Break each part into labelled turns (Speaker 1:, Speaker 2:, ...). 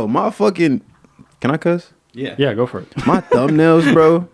Speaker 1: bro, my fucking, can I cuss?
Speaker 2: Yeah, go for it.
Speaker 1: My thumbnails, bro,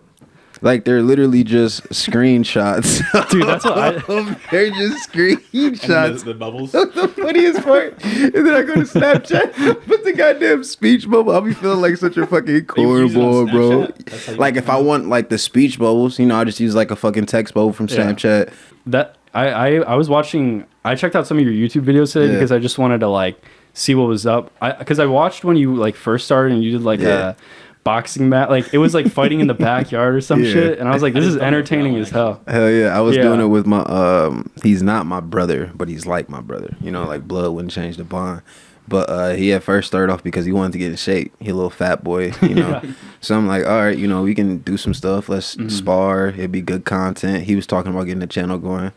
Speaker 1: like they're literally just screenshots.
Speaker 2: Dude, that's what
Speaker 1: They're just screenshots.
Speaker 3: And the bubbles.
Speaker 1: The funniest part. And then I go to Snapchat, put the goddamn speech bubble. I'll be feeling like such a fucking cornball, bro. Like if I want like the speech bubbles, you know, I just use like a fucking text bubble from Snapchat.
Speaker 2: That I was watching. I checked out some of your YouTube videos today because I just wanted to like see what was up. Because I watched when you like first started and you did like a boxing match, like it was like fighting in the backyard or some shit, and I was like, this is entertaining as hell.
Speaker 1: Hell yeah, I was doing it with my he's not my brother, but he's like my brother, you know, like blood wouldn't change the bond. But he at first started off because he wanted to get in shape. He a little fat boy, you know. So I'm like, all right, you know, we can do some stuff, let's spar, it'd be good content. He was talking about getting the channel going,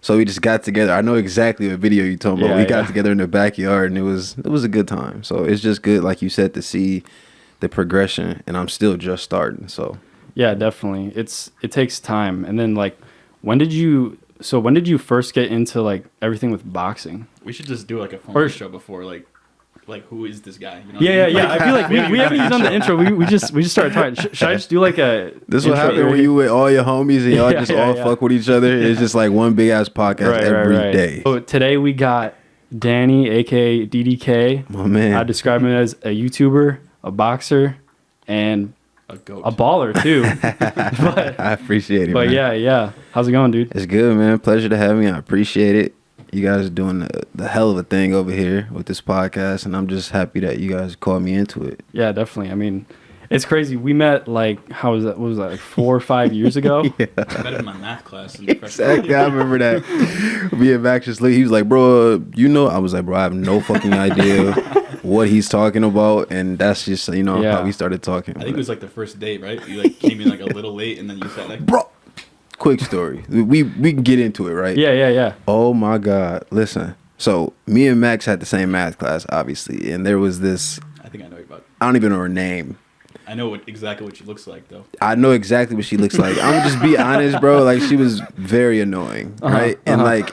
Speaker 1: so we just got together. I know exactly what video you're talking about. We got together in the backyard, and it was a good time. So it's just good, like you said, to see the progression, and I'm still just starting. So
Speaker 2: yeah, definitely, it takes time. And then like, when did you first get into like everything with boxing?
Speaker 3: We should just do like a phone show before like who is this guy? You know
Speaker 2: yeah. I feel like we haven't even done the intro. We just started talking. Should I just do like a?
Speaker 1: This will happen when you with all your homies and y'all just all fuck with each other. It's just like one big ass podcast every day.
Speaker 2: So today we got Danny, aka DDK.
Speaker 1: My man.
Speaker 2: I describe him as a YouTuber, a boxer, and a baller too. But,
Speaker 1: I appreciate it.
Speaker 2: But
Speaker 1: man.
Speaker 2: yeah. How's it going, dude?
Speaker 1: It's good, man. Pleasure to have me. I appreciate it. You guys are doing the hell of a thing over here with this podcast, and I'm just happy that you guys called me into it.
Speaker 2: Yeah, definitely. I mean, it's crazy. We met like, what was that, like 4 or 5 years ago?
Speaker 3: I met him in my math class.
Speaker 1: Exactly. I remember that. Me and Max just he was like, bro, you know? I was like, bro, I have no fucking idea what he's talking about, and that's just, you know, how we started talking.
Speaker 3: I think it was like the first date, right? You like came in like a little late, and then you said like,
Speaker 1: bro. Quick story. We can get into it, right?
Speaker 2: Yeah.
Speaker 1: Oh my God. Listen. So me and Max had the same math class, obviously, and there was this.
Speaker 3: I think I know about.
Speaker 1: I don't even know her name.
Speaker 3: I know exactly what she looks like, though.
Speaker 1: I know exactly what she looks like. I'm gonna just be honest, bro. Like, she was very annoying, right? And like,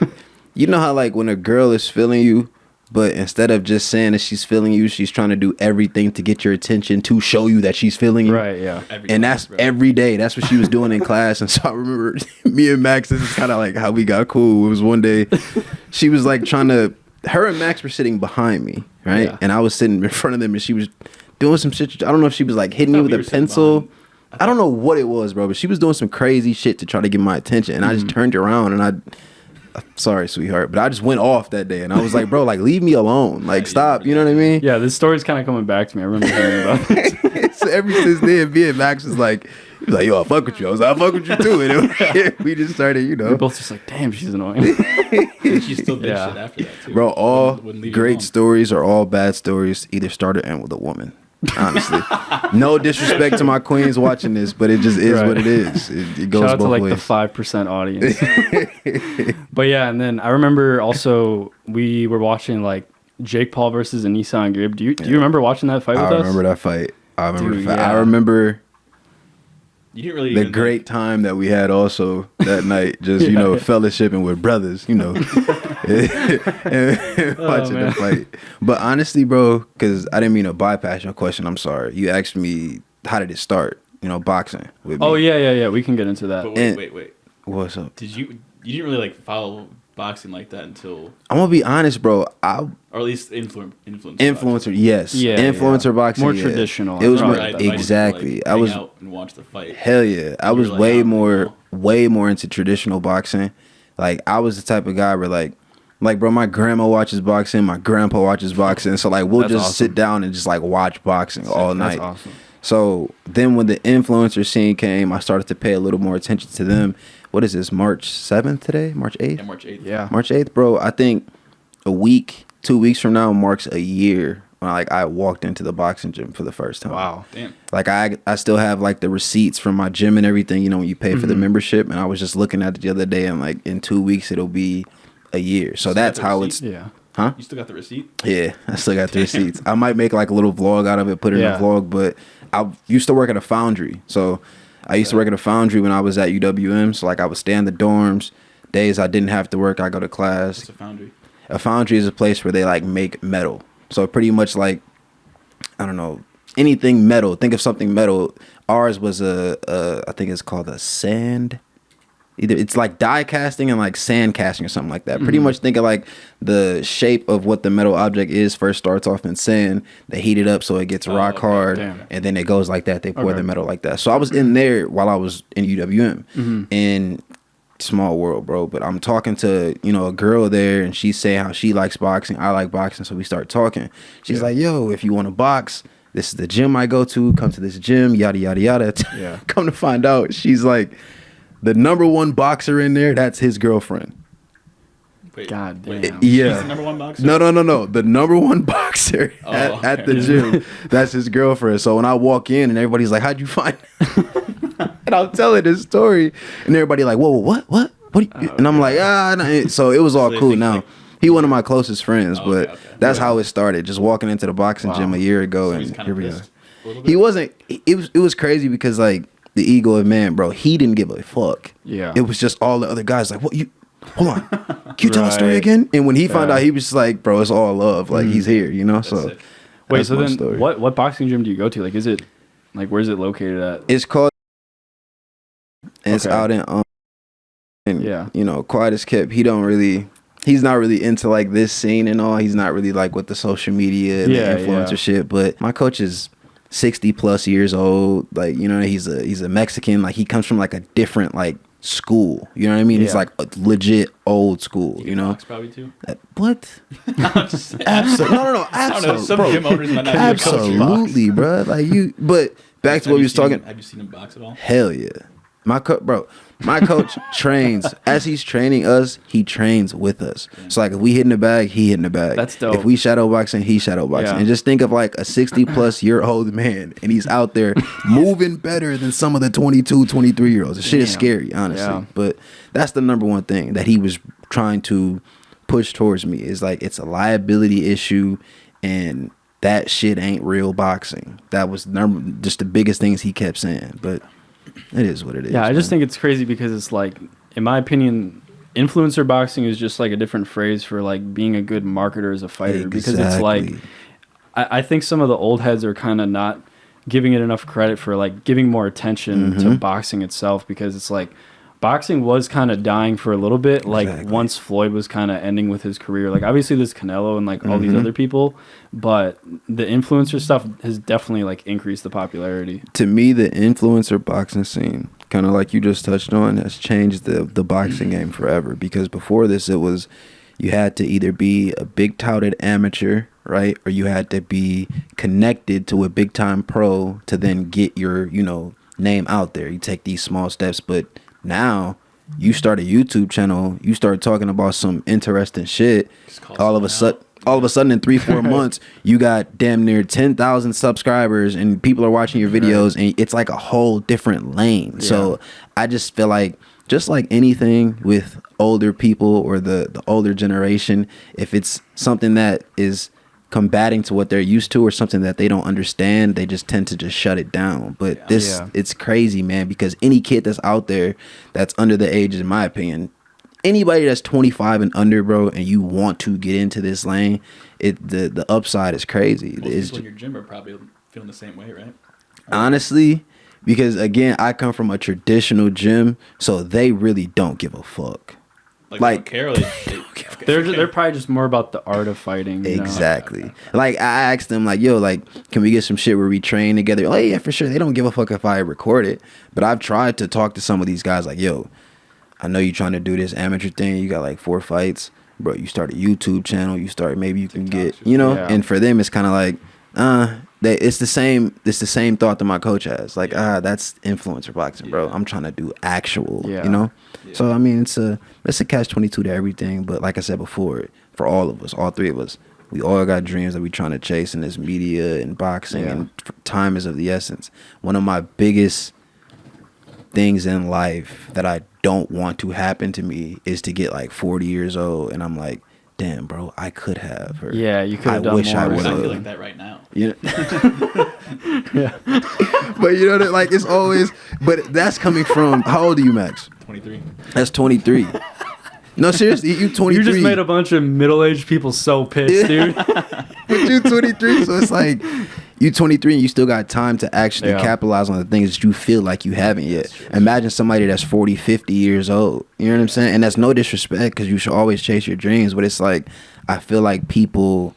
Speaker 1: you know how like when a girl is feeling you, but instead of just saying that she's feeling you, she's trying to do everything to get your attention to show you that she's feeling you.
Speaker 2: Right, yeah.
Speaker 1: And that's every day. That's what she was doing in class. And so I remember me and Max, this is kind of like how we got cool. It was one day, she was like her and Max were sitting behind me, right? Yeah. And I was sitting in front of them, and she was doing some shit. I don't know if she was like hitting me with a pencil. I don't know what it was, bro, but she was doing some crazy shit to try to get my attention. And I just turned around, and sorry, sweetheart, but I just went off that day, and I was like, bro, like, leave me alone. Like, stop. You know what I mean?
Speaker 2: Yeah, this story's kind of coming back to me. I remember hearing about it.
Speaker 1: So ever since then, me and Max was like, he was like, yo, I fuck with you. I was like, I fuck with you too. And we just started, you know.
Speaker 2: We're both just like, damn, she's annoying.
Speaker 3: And she still did shit after that, too.
Speaker 1: Bro, all great stories or all bad stories either start or end with a woman. Honestly, no disrespect to my queens watching this, but it just is what it is. It goes
Speaker 2: Shout out
Speaker 1: both
Speaker 2: to like
Speaker 1: ways.
Speaker 2: the 5% audience. But yeah, and then I remember also we were watching like Jake Paul versus Anissa and Gabe. Do you remember watching that fight with us?
Speaker 1: I remember that fight. I remember
Speaker 3: you didn't really
Speaker 1: the great time that we had also that night, just you know, fellowshipping with brothers, you know, and watching the fight. But honestly, bro, because I didn't mean to bypass your question. I'm sorry. You asked me how did it start? You know, boxing with me.
Speaker 2: Oh yeah. We can get into that.
Speaker 3: But wait.
Speaker 1: What's up?
Speaker 3: You didn't really like follow boxing like that until
Speaker 1: I'm gonna be honest, bro.
Speaker 3: Or at least influencer.
Speaker 1: Influencer, yes.
Speaker 2: Yeah,
Speaker 1: influencer boxing.
Speaker 2: More traditional.
Speaker 1: It was
Speaker 2: more
Speaker 1: exactly.
Speaker 3: Like, I was out and watch the fight.
Speaker 1: Hell yeah. I was way more into traditional boxing. Like I was the type of guy where like bro, my grandma watches boxing, my grandpa watches boxing. So like we'll just sit down and just like watch boxing all night.
Speaker 2: That's awesome.
Speaker 1: So then when the influencer scene came, I started to pay a little more attention to them. What is this, March 7th today? March 8th?
Speaker 3: Yeah, March 8th.
Speaker 2: Yeah.
Speaker 1: March 8th, bro. I think a week, 2 weeks from now marks a year when I walked into the boxing gym for the first time.
Speaker 2: Wow.
Speaker 3: Damn.
Speaker 1: Like I still have like the receipts from my gym and everything, you know, when you pay for the membership. And I was just looking at it the other day, and like in 2 weeks it'll be a year. So that's how it's.
Speaker 2: Yeah.
Speaker 1: Huh?
Speaker 3: You still got the receipt?
Speaker 1: Yeah, I still got the receipts. I might make like a little vlog out of it, put it in a vlog, but I used to work at a foundry. So I used to work at a foundry when I was at UWM. So like I would stay in the dorms. Days I didn't have to work, I go to class.
Speaker 3: What's a foundry?
Speaker 1: A foundry is a place where they like make metal. So pretty much like I don't know, anything metal. Think of something metal. Ours was I think it's called a sand. Either it's like die casting and like sand casting or something like that. Pretty much think of like the shape of what the metal object is first starts off in sand. They heat it up so it gets rock hard, and then it goes like that. They pour the metal like that. So I was in there while I was in UWM, and small world, bro. But I'm talking to a girl there, and she's saying how she likes boxing. I like boxing, so we start talking. She's like, "Yo, if you want to box, this is the gym I go to. Come to this gym, yada yada yada." Yeah. Come to find out, she's like, the number one boxer in there, that's his girlfriend.
Speaker 3: Wait,
Speaker 2: God damn.
Speaker 1: Yeah.
Speaker 3: She's the number one boxer?
Speaker 1: No. The number one boxer at the gym, that's his girlfriend. So when I walk in and everybody's like, how'd you find and I'm telling this story and everybody like, whoa, what? And I'm like, nah. So it was all so cool. Now, he one of my closest friends, but that's how it started. Just walking into the boxing gym a year ago, so and here we go. He wasn't, it was crazy because like, the ego of man, bro, he didn't give a fuck. Yeah. It was just all the other guys like, what, you, hold on. Can you tell a story again? And when he found out, he was just like, bro, it's all love. Like, he's here, So.
Speaker 2: Wait, so then story. What boxing gym do you go to? Like, is it, like, where's it located at?
Speaker 1: It's called, it's out in, quiet as kept. He's not really into, like, this scene and all. He's not really, like, with the social media and the influencer shit. But my coach is 60 plus years old, like he's a Mexican, like he comes from like a different like school, you know what I mean? He's like a legit old school,
Speaker 3: box probably too.
Speaker 1: What? Absolutely, no, absolutely, absolutely, bro. Like but back to what we was talking.
Speaker 3: Have you seen him box at all?
Speaker 1: Hell yeah, my coach trains. As he's training us, he trains with us. So like if we hit in the bag, he hit in the bag.
Speaker 2: That's dope.
Speaker 1: If we shadow boxing, he shadow boxing. And just think of like a 60 plus year old man and he's out there moving better than some of the 22, 23 year olds. The shit is scary, honestly. Yeah. But that's the number one thing that he was trying to push towards me is like it's a liability issue and that shit ain't real boxing. That was just the biggest things he kept saying. But it is what it is.
Speaker 2: Yeah, I just think it's crazy because it's like, in my opinion, influencer boxing is just like a different phrase for like being a good marketer as a fighter. Exactly. Because it's like, I think some of the old heads are kind of not giving it enough credit for like giving more attention to boxing itself, because it's like boxing was kind of dying for a little bit. Like once Floyd was kind of ending with his career, like obviously there's Canelo and like all these other people, but the influencer stuff has definitely like increased the popularity.
Speaker 1: To me, the influencer boxing scene, kind of like you just touched on, has changed the boxing game forever. Because before this, it was you had to either be a big touted amateur, right, or you had to be connected to a big time pro to then get your name out there. You take these small steps, but now you start a YouTube channel, you start talking about some interesting shit, all of a sudden in 3-4 months you got damn near 10,000 subscribers and people are watching your videos, and it's like a whole different lane. So I just feel like, just like anything with older people or the older generation, if it's something that is combating to what they're used to or something that they don't understand, they just tend to just shut it down. But it's crazy, man, because any kid that's out there that's under the age, in my opinion, anybody that's 25 and under, bro, and you want to get into this lane, the upside is crazy.
Speaker 3: Most people in your gym are probably feeling the same way, right?
Speaker 1: Honestly, because again, I come from a traditional gym, so they really don't give a fuck.
Speaker 3: Like they don't care.
Speaker 2: They're probably just more about the art of fighting.
Speaker 1: Exactly. Like I asked them, like, yo, like, can we get some shit where we train together? Oh yeah, for sure. They don't give a fuck if I record it. But I've tried to talk to some of these guys, like, yo, I know you're trying to do this amateur thing. You got like 4 fights, bro. You start a YouTube channel. You start, maybe you can get, And for them, it's kind of like, it's the same thought that my coach has. Like, that's influencer boxing, bro. I'm trying to do actual, Yeah. So I mean, it's a catch-22 to everything. But like I said before, for all of us, all 3 of us, we all got dreams that we trying to chase in this media and boxing, and time is of the essence. One of my biggest things in life that I don't want to happen to me is to get like 40 years old and I'm like, damn, bro, I could have. Or,
Speaker 2: you could have done more.
Speaker 3: I feel like that right now.
Speaker 1: But like it's always. But that's coming from. How old are you, Max?
Speaker 3: 23.
Speaker 1: That's 23. No, seriously, you 23.
Speaker 2: You just made a bunch of middle-aged people so pissed, dude.
Speaker 1: But you 23, so it's like You 23 and you still got time to actually capitalize on the things that you feel like you haven't yet. Imagine somebody that's 40, 50 years old. You know what I'm saying? And that's no disrespect, because you should always chase your dreams. But it's like, I feel like people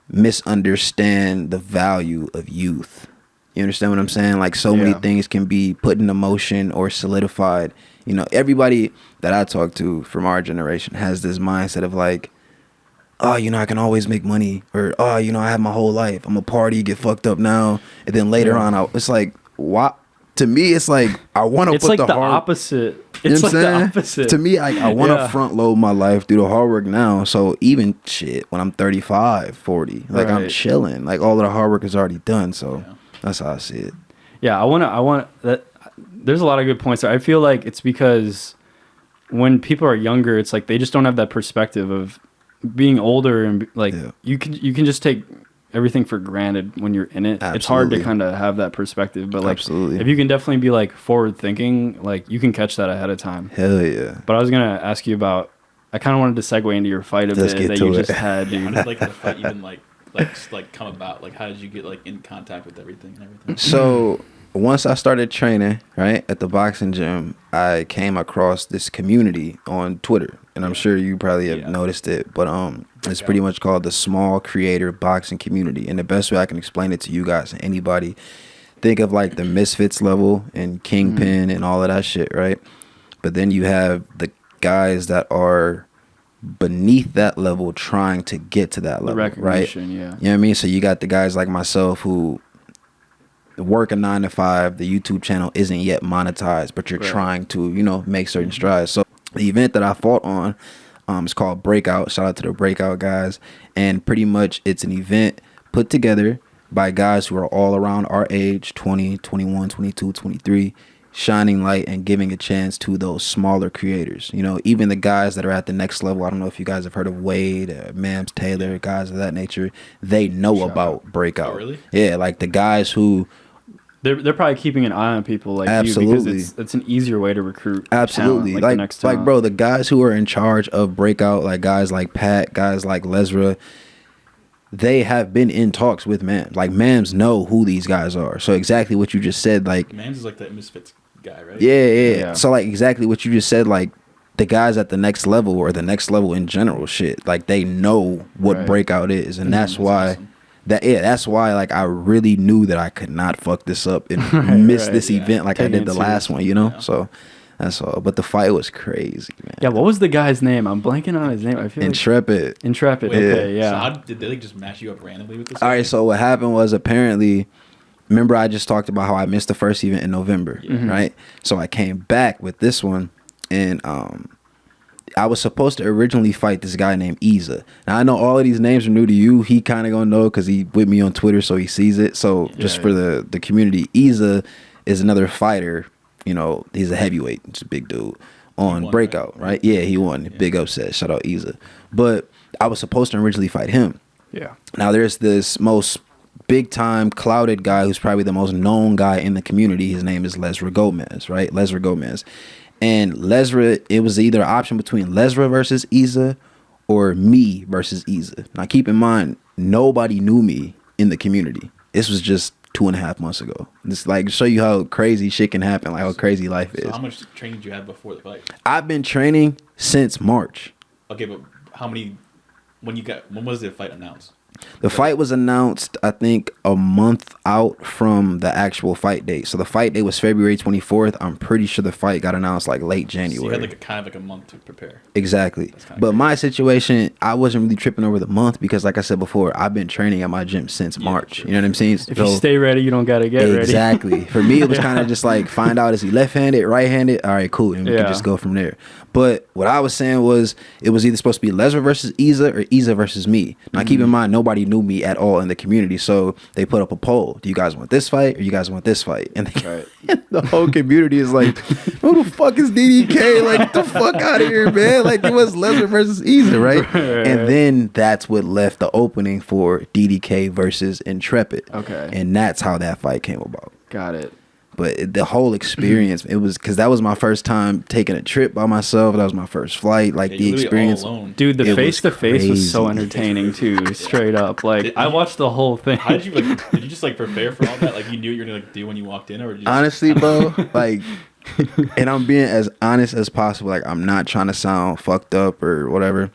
Speaker 1: misunderstand the value of youth. You understand what I'm saying? Like, so many things can be put into motion or solidified. You know, everybody that I talk to from our generation has this mindset of like, oh, you know, I can always make money, or oh, you know, I have my whole life. I'm a party, get fucked up now, and then later on, it's like, what? To me, it's like, I want to put
Speaker 2: like
Speaker 1: the hard.
Speaker 2: Opposite.
Speaker 1: You know
Speaker 2: It's
Speaker 1: what
Speaker 2: like
Speaker 1: I'm
Speaker 2: the
Speaker 1: saying?
Speaker 2: opposite.
Speaker 1: To me, I want to front load my life, do the hard work now. So even shit, when I'm 35, 40, like I'm chilling. Like all of the hard work is already done. So that's how I see it.
Speaker 2: Yeah, I want that. There's a lot of good points there. I feel like it's because when people are younger, it's like they just don't have that perspective of being older, and like you can just take everything for granted when you're in it. Absolutely. It's hard to kind of have that perspective, but like if you can definitely be like forward thinking, like you can catch that ahead of time.
Speaker 1: Hell yeah.
Speaker 2: But I was gonna ask you about, I kind of wanted to segue into your fight a bit that you just had, dude.
Speaker 3: How did like the fight even like come about? Like how did you get like in contact with everything and everything?
Speaker 1: So once I started training, right, at the boxing gym, I came across this community on Twitter, and I'm sure you probably have noticed it, but it's pretty much called the Small Creator Boxing Community. And the best way I can explain it to you guys and anybody, think of like the Misfits level and Kingpin and all of that shit, right? But then you have the guys that are beneath that level trying to get to that level, right?
Speaker 2: Yeah.
Speaker 1: You know what I mean? So you got the guys like myself who work a 9 to 5, the YouTube channel isn't yet monetized, but you're trying to, you know, make certain strides. So the event that I fought on is called Breakout. Shout out to the Breakout guys. And pretty much it's an event put together by guys who are all around our age, 20, 21, 22, 23, shining light and giving a chance to those smaller creators. You know, even the guys that are at the next level. I don't know if you guys have heard of Wade, Mams Taylor, guys of that nature. They know about Breakout.
Speaker 3: Oh, really?
Speaker 1: Yeah, like the guys who...
Speaker 2: They're probably keeping an eye on people like you, because it's an easier way to recruit.
Speaker 1: Absolutely.
Speaker 2: Talent,
Speaker 1: like bro, the guys who are in charge of Breakout, like guys like Pat, guys like Lesra, they have been in talks with Mams. Like Mams know who these guys are. So exactly what you just said, like
Speaker 3: Mams is like that Misfits guy, right?
Speaker 1: Yeah. So like exactly what you just said, like the guys at the next level or the next level in general, shit, like they know what Breakout is, and that's why. Awesome. That's why like I really knew that I could not fuck this up and miss this event like I did the last one, you know? Yeah. So that's all. But the fight was crazy, man.
Speaker 2: Yeah, what was the guy's name? I'm blanking on his name. I feel
Speaker 1: Intrepid.
Speaker 2: Intrepid. Wait, okay, yeah.
Speaker 3: So how did they like just mash you up randomly with this?
Speaker 1: All right, so what happened was, apparently, remember I just talked about how I missed the first event in November, right? So I came back with this one, and I was supposed to originally fight this guy named Ezaa. Now, I know all of these names are new to you. He kind of gonna know because he with me on Twitter, so he sees it. So just for the community, Ezaa is another fighter. You know, he's a heavyweight. He's a big dude on Breakout, right? Yeah, he won. Yeah. Big upset. Shout out Ezaa. But I was supposed to originally fight him. Yeah. Now, there's this most big-time clouded guy who's probably the most known guy in the community. His name is Lesra Gomez, right? Lesra Gomez. And Lesra, it was either an option between Lesra versus Ezaa or me versus Ezaa. Now, keep in mind, nobody knew me in the community. This was just 2.5 months ago. Just like show you how crazy shit can happen, like how crazy life is.
Speaker 3: So how much training did you have before the fight?
Speaker 1: I've been training since March.
Speaker 3: Okay, but how many? When was the fight announced?
Speaker 1: The fight was announced, I think, a month out from the actual fight date. So the fight date was February 24th. I'm pretty sure the fight got announced like late January. So
Speaker 3: you had like a month to prepare.
Speaker 1: Exactly. But my situation, I wasn't really tripping over the month because, like I said before, I've been training at my gym since March. Sure. You know what I'm saying?
Speaker 2: If you stay ready, you don't got to get ready.
Speaker 1: Exactly. For me, it was kind of just like find out, is he left-handed, right-handed? All right, cool. And we can just go from there. But what I was saying was it was either supposed to be Lesra versus Ezaa or Ezaa versus me. Now, keep in mind, nobody knew me at all in the community. So they put up a poll. Do you guys want this fight or you guys want this fight? And the whole community is like, who the fuck is DDK? Like, get the fuck out of here, man. Like, it was Lesra versus Ezaa, right? And then that's what left the opening for DDK versus Intrepid. Okay. And that's how that fight came about.
Speaker 2: Got it.
Speaker 1: But the whole experience, it was because that was my first time taking a trip by myself. That was my first flight. Like the experience,
Speaker 2: dude. The face to face was so entertaining too. Straight up, like I watched the whole thing.
Speaker 3: How did you did you just like prepare for all that? Like you knew what you were gonna do when you walked in, or did you
Speaker 1: honestly, bro, like, and I'm being as honest as possible. Like I'm not trying to sound fucked up or whatever.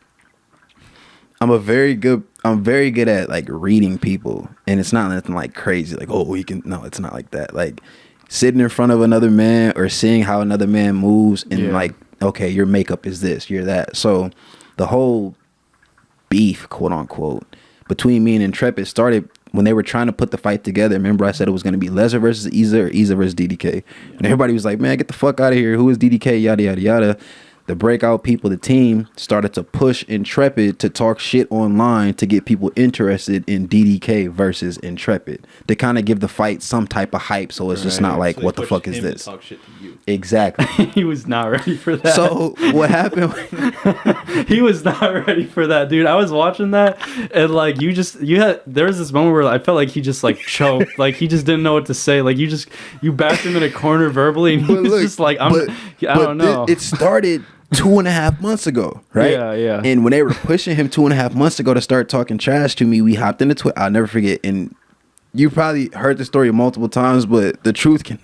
Speaker 1: I'm very good at like reading people, and it's not nothing like crazy. Like no, it's not like that. Like sitting in front of another man or seeing how another man moves and like, okay, your makeup is this, you're that. So the whole beef, quote unquote, between me and Intrepid started when they were trying to put the fight together. Remember I said it was going to be Lesnar versus Ezaa or Ezaa versus DDK. And everybody was like, man, get the fuck out of here. Who is DDK? Yada, yada, yada. The breakout people, the team, started to push Intrepid to talk shit online to get people interested in DDK versus Intrepid, to kind of give the fight some type of hype, so it's just not like, so what the fuck is this?
Speaker 3: Talk shit to you.
Speaker 1: Exactly.
Speaker 2: He was not ready for that.
Speaker 1: So what happened?
Speaker 2: He was not ready for that, dude. I was watching that, and like there was this moment where I felt like he just like choked, like he just didn't know what to say. Like you backed him in a corner verbally, and he was just like, I don't know.
Speaker 1: It started 2.5 months ago, right?
Speaker 2: Yeah.
Speaker 1: And when they were pushing him 2.5 months ago to start talking trash to me, we hopped into Twitter. I'll never forget. And you probably heard the story multiple times, but the truth can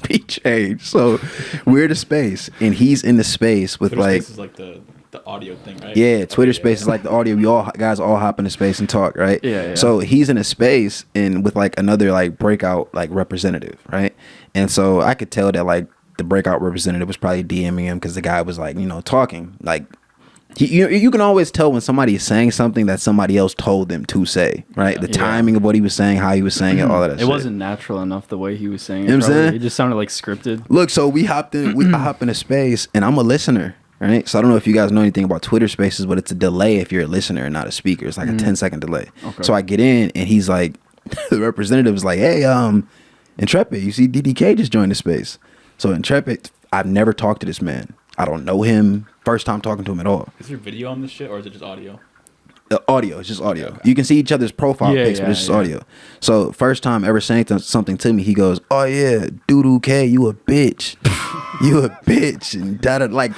Speaker 1: be changed. So we're in the space, and he's in the space with
Speaker 3: Twitter Space is like the audio thing, right?
Speaker 1: Yeah, Twitter Space is like the audio. We all guys all hop into space and talk, right?
Speaker 2: Yeah.
Speaker 1: So he's in a space and with like another like breakout like representative, right? And so I could tell that like the breakout representative was probably DMing him because the guy was like, talking like you can always tell when somebody is saying something that somebody else told them to say, right? The timing of what he was saying, how he was saying it, all of that.
Speaker 2: It wasn't natural enough the way he was saying it.
Speaker 1: You know what I'm saying?
Speaker 2: It just sounded like scripted.
Speaker 1: Look, so I hop into space, and I'm a listener, right? So I don't know if you guys know anything about Twitter Spaces, but it's a delay if you're a listener and not a speaker. It's like a 10-second delay. Okay. So I get in, and he's like, the representative is like, hey, Intrepid, you see DDK just joined the space. So Intrepid, I've never talked to this man. I don't know him. First time talking to him at all.
Speaker 3: Is there video on this shit, or is it just audio?
Speaker 1: Audio. It's just audio. Okay. You can see each other's profile pics, but it's just audio. So first time ever saying something to me, he goes, "Oh yeah, DDK, you a bitch, you a bitch," and that like.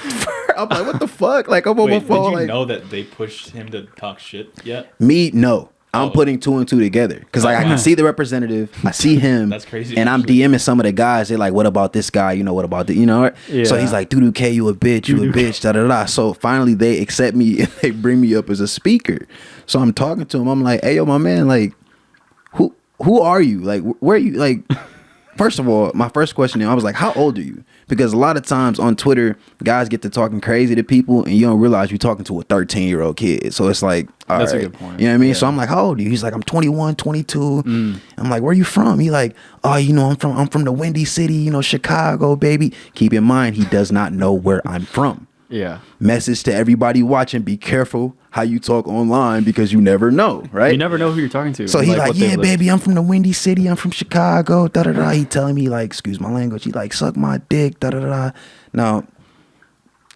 Speaker 1: I'm like, what the fuck? Like I'm on my phone.
Speaker 3: Did you know that they pushed him to talk shit yet?
Speaker 1: Me, no. I'm putting two and two together because like I can see the representative, I see him.
Speaker 3: That's crazy.
Speaker 1: And I'm DMing some of the guys. They're like, "What about this guy? What about the Yeah. So he's like, "DDK, you a bitch, you a bitch." Da da da. So finally they accept me and they bring me up as a speaker. So I'm talking to him. I'm like, "Hey, yo, my man, like, who are you? Like, where are you? Like." First of all, my first question, I was like, how old are you? Because a lot of times on Twitter, guys get to talking crazy to people and you don't realize you're talking to a 13-year-old kid. So it's like,
Speaker 2: that's
Speaker 1: right.
Speaker 2: a good point.
Speaker 1: You know what I mean? Yeah. So I'm like, how old are you? He's like, I'm 21, 22. I'm like, where are you from? He like, oh, I'm from the Windy City, Chicago, baby. Keep in mind, he does not know where I'm from.
Speaker 2: Yeah.
Speaker 1: Message to everybody watching, be careful how you talk online because you never know, right?
Speaker 2: You never know who you're talking to.
Speaker 1: So he's like, yeah, baby, I'm from the Windy City. I'm from Chicago, da-da-da. He telling me, like, excuse my language. He like, suck my dick, da-da-da. Now,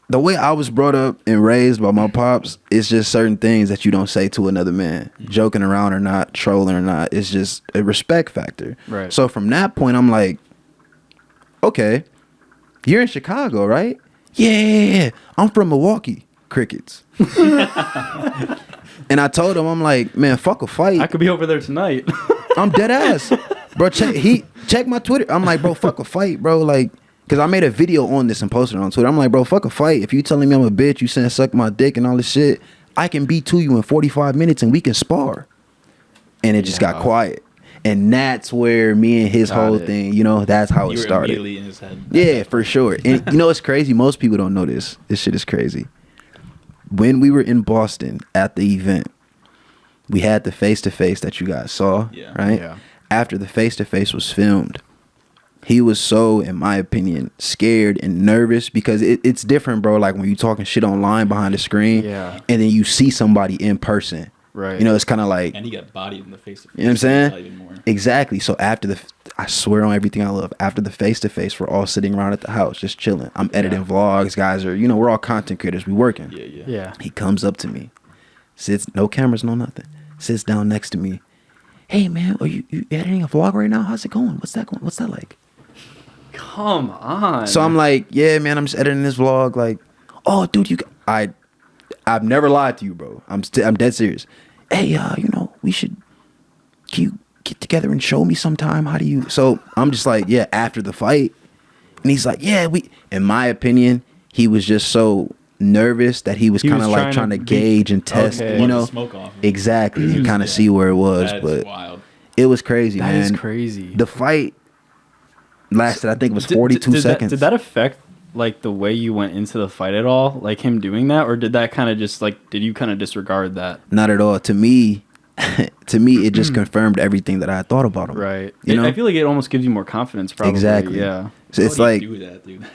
Speaker 1: the way I was brought up and raised by my pops, it's just certain things that you don't say to another man. Joking around or not, trolling or not. It's just a respect factor.
Speaker 2: Right.
Speaker 1: So from that point, I'm like, okay, you're in Chicago, right? Yeah, I'm from Milwaukee. Crickets. And I told him, I'm like, man, fuck a fight.
Speaker 2: I could be over there tonight.
Speaker 1: I'm dead ass. Bro, check my Twitter. I'm like, bro, fuck a fight, bro. Like, because I made a video on this and posted it on Twitter. I'm like, bro, fuck a fight. If you telling me I'm a bitch, you saying suck my dick and all this shit, I can be to you in 45 minutes and we can spar. And it just got quiet. And that's where me and his whole thing, that's how it started.
Speaker 3: Immediately in his head.
Speaker 1: Yeah, for sure. And it's crazy. Most people don't know this. This shit is crazy. When we were in Boston at the event, we had the face-to-face that you guys saw, right? Yeah. After the face-to-face was filmed, he was so, in my opinion, scared and nervous because it's different, bro. Like when you talking shit online behind the screen, and then you see somebody in person.
Speaker 2: Right.
Speaker 1: It's kind of like...
Speaker 3: And he got bodied in the face-to-face.
Speaker 1: You know what I'm saying? Exactly. So after I swear on everything I love, after the face-to-face, we're all sitting around at the house just chilling. I'm editing vlogs. Guys are, we're all content creators. We working.
Speaker 2: Yeah.
Speaker 1: He comes up to me. Sits, no cameras, no nothing. Sits down next to me. Hey, man, are you editing a vlog right now? How's it going? What's that like?
Speaker 2: Come on.
Speaker 1: So I'm like, yeah, man, I'm just editing this vlog. Like, oh, dude, I've never lied to you, bro. I'm dead serious. Hey, can you get together and show me sometime? How do you? So I'm just like, yeah, after the fight. And he's like, yeah, in my opinion, he was just so nervous that he was kind of like trying to gauge and test,
Speaker 3: smoke off him.
Speaker 1: Exactly, and kind of see where it was.
Speaker 3: That's
Speaker 1: but
Speaker 3: wild.
Speaker 1: It was crazy, man.
Speaker 2: That is crazy.
Speaker 1: The fight lasted, I think it was 42 seconds.
Speaker 2: Did that affect like the way you went into the fight at all? Like him doing that, or did that kind of just like did you kind of disregard that?
Speaker 1: Not at all. To me, it just confirmed everything that I had thought about him.
Speaker 2: Right.
Speaker 1: You know?
Speaker 2: I feel like it almost gives you more confidence. Probably.
Speaker 1: Exactly.
Speaker 2: Yeah.
Speaker 1: So it's like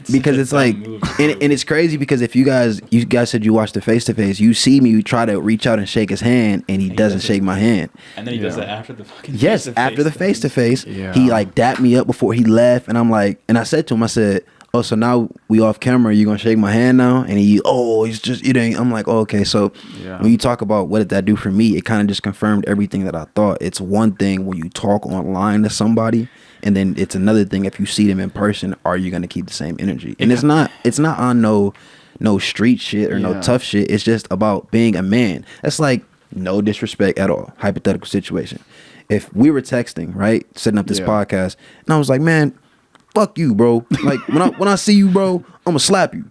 Speaker 1: because it's like, and it's crazy because if you guys said you watched the face to face, you see me try to reach out and shake his hand, and he doesn't shake my hand.
Speaker 3: And then he does that after the fucking
Speaker 1: after the face to face,
Speaker 2: Yeah.
Speaker 1: he like dapped me up before he left, and I'm like, and I said to him, I said, oh, so now we off camera, you gonna shake my hand now? And he's just eating. I'm like, oh, okay. So when you talk about what did that do for me, it kind of just confirmed everything that I thought. It's one thing when you talk online to somebody, and then it's another thing if you see them in person. Are you gonna keep the same energy? And it's not on no street shit or no tough shit. It's just about being a man. That's like no disrespect at all. Hypothetical situation. If we were texting, right, setting up this podcast, and I was like, man, fuck you, bro. Like when I see you, bro, I'm gonna slap you.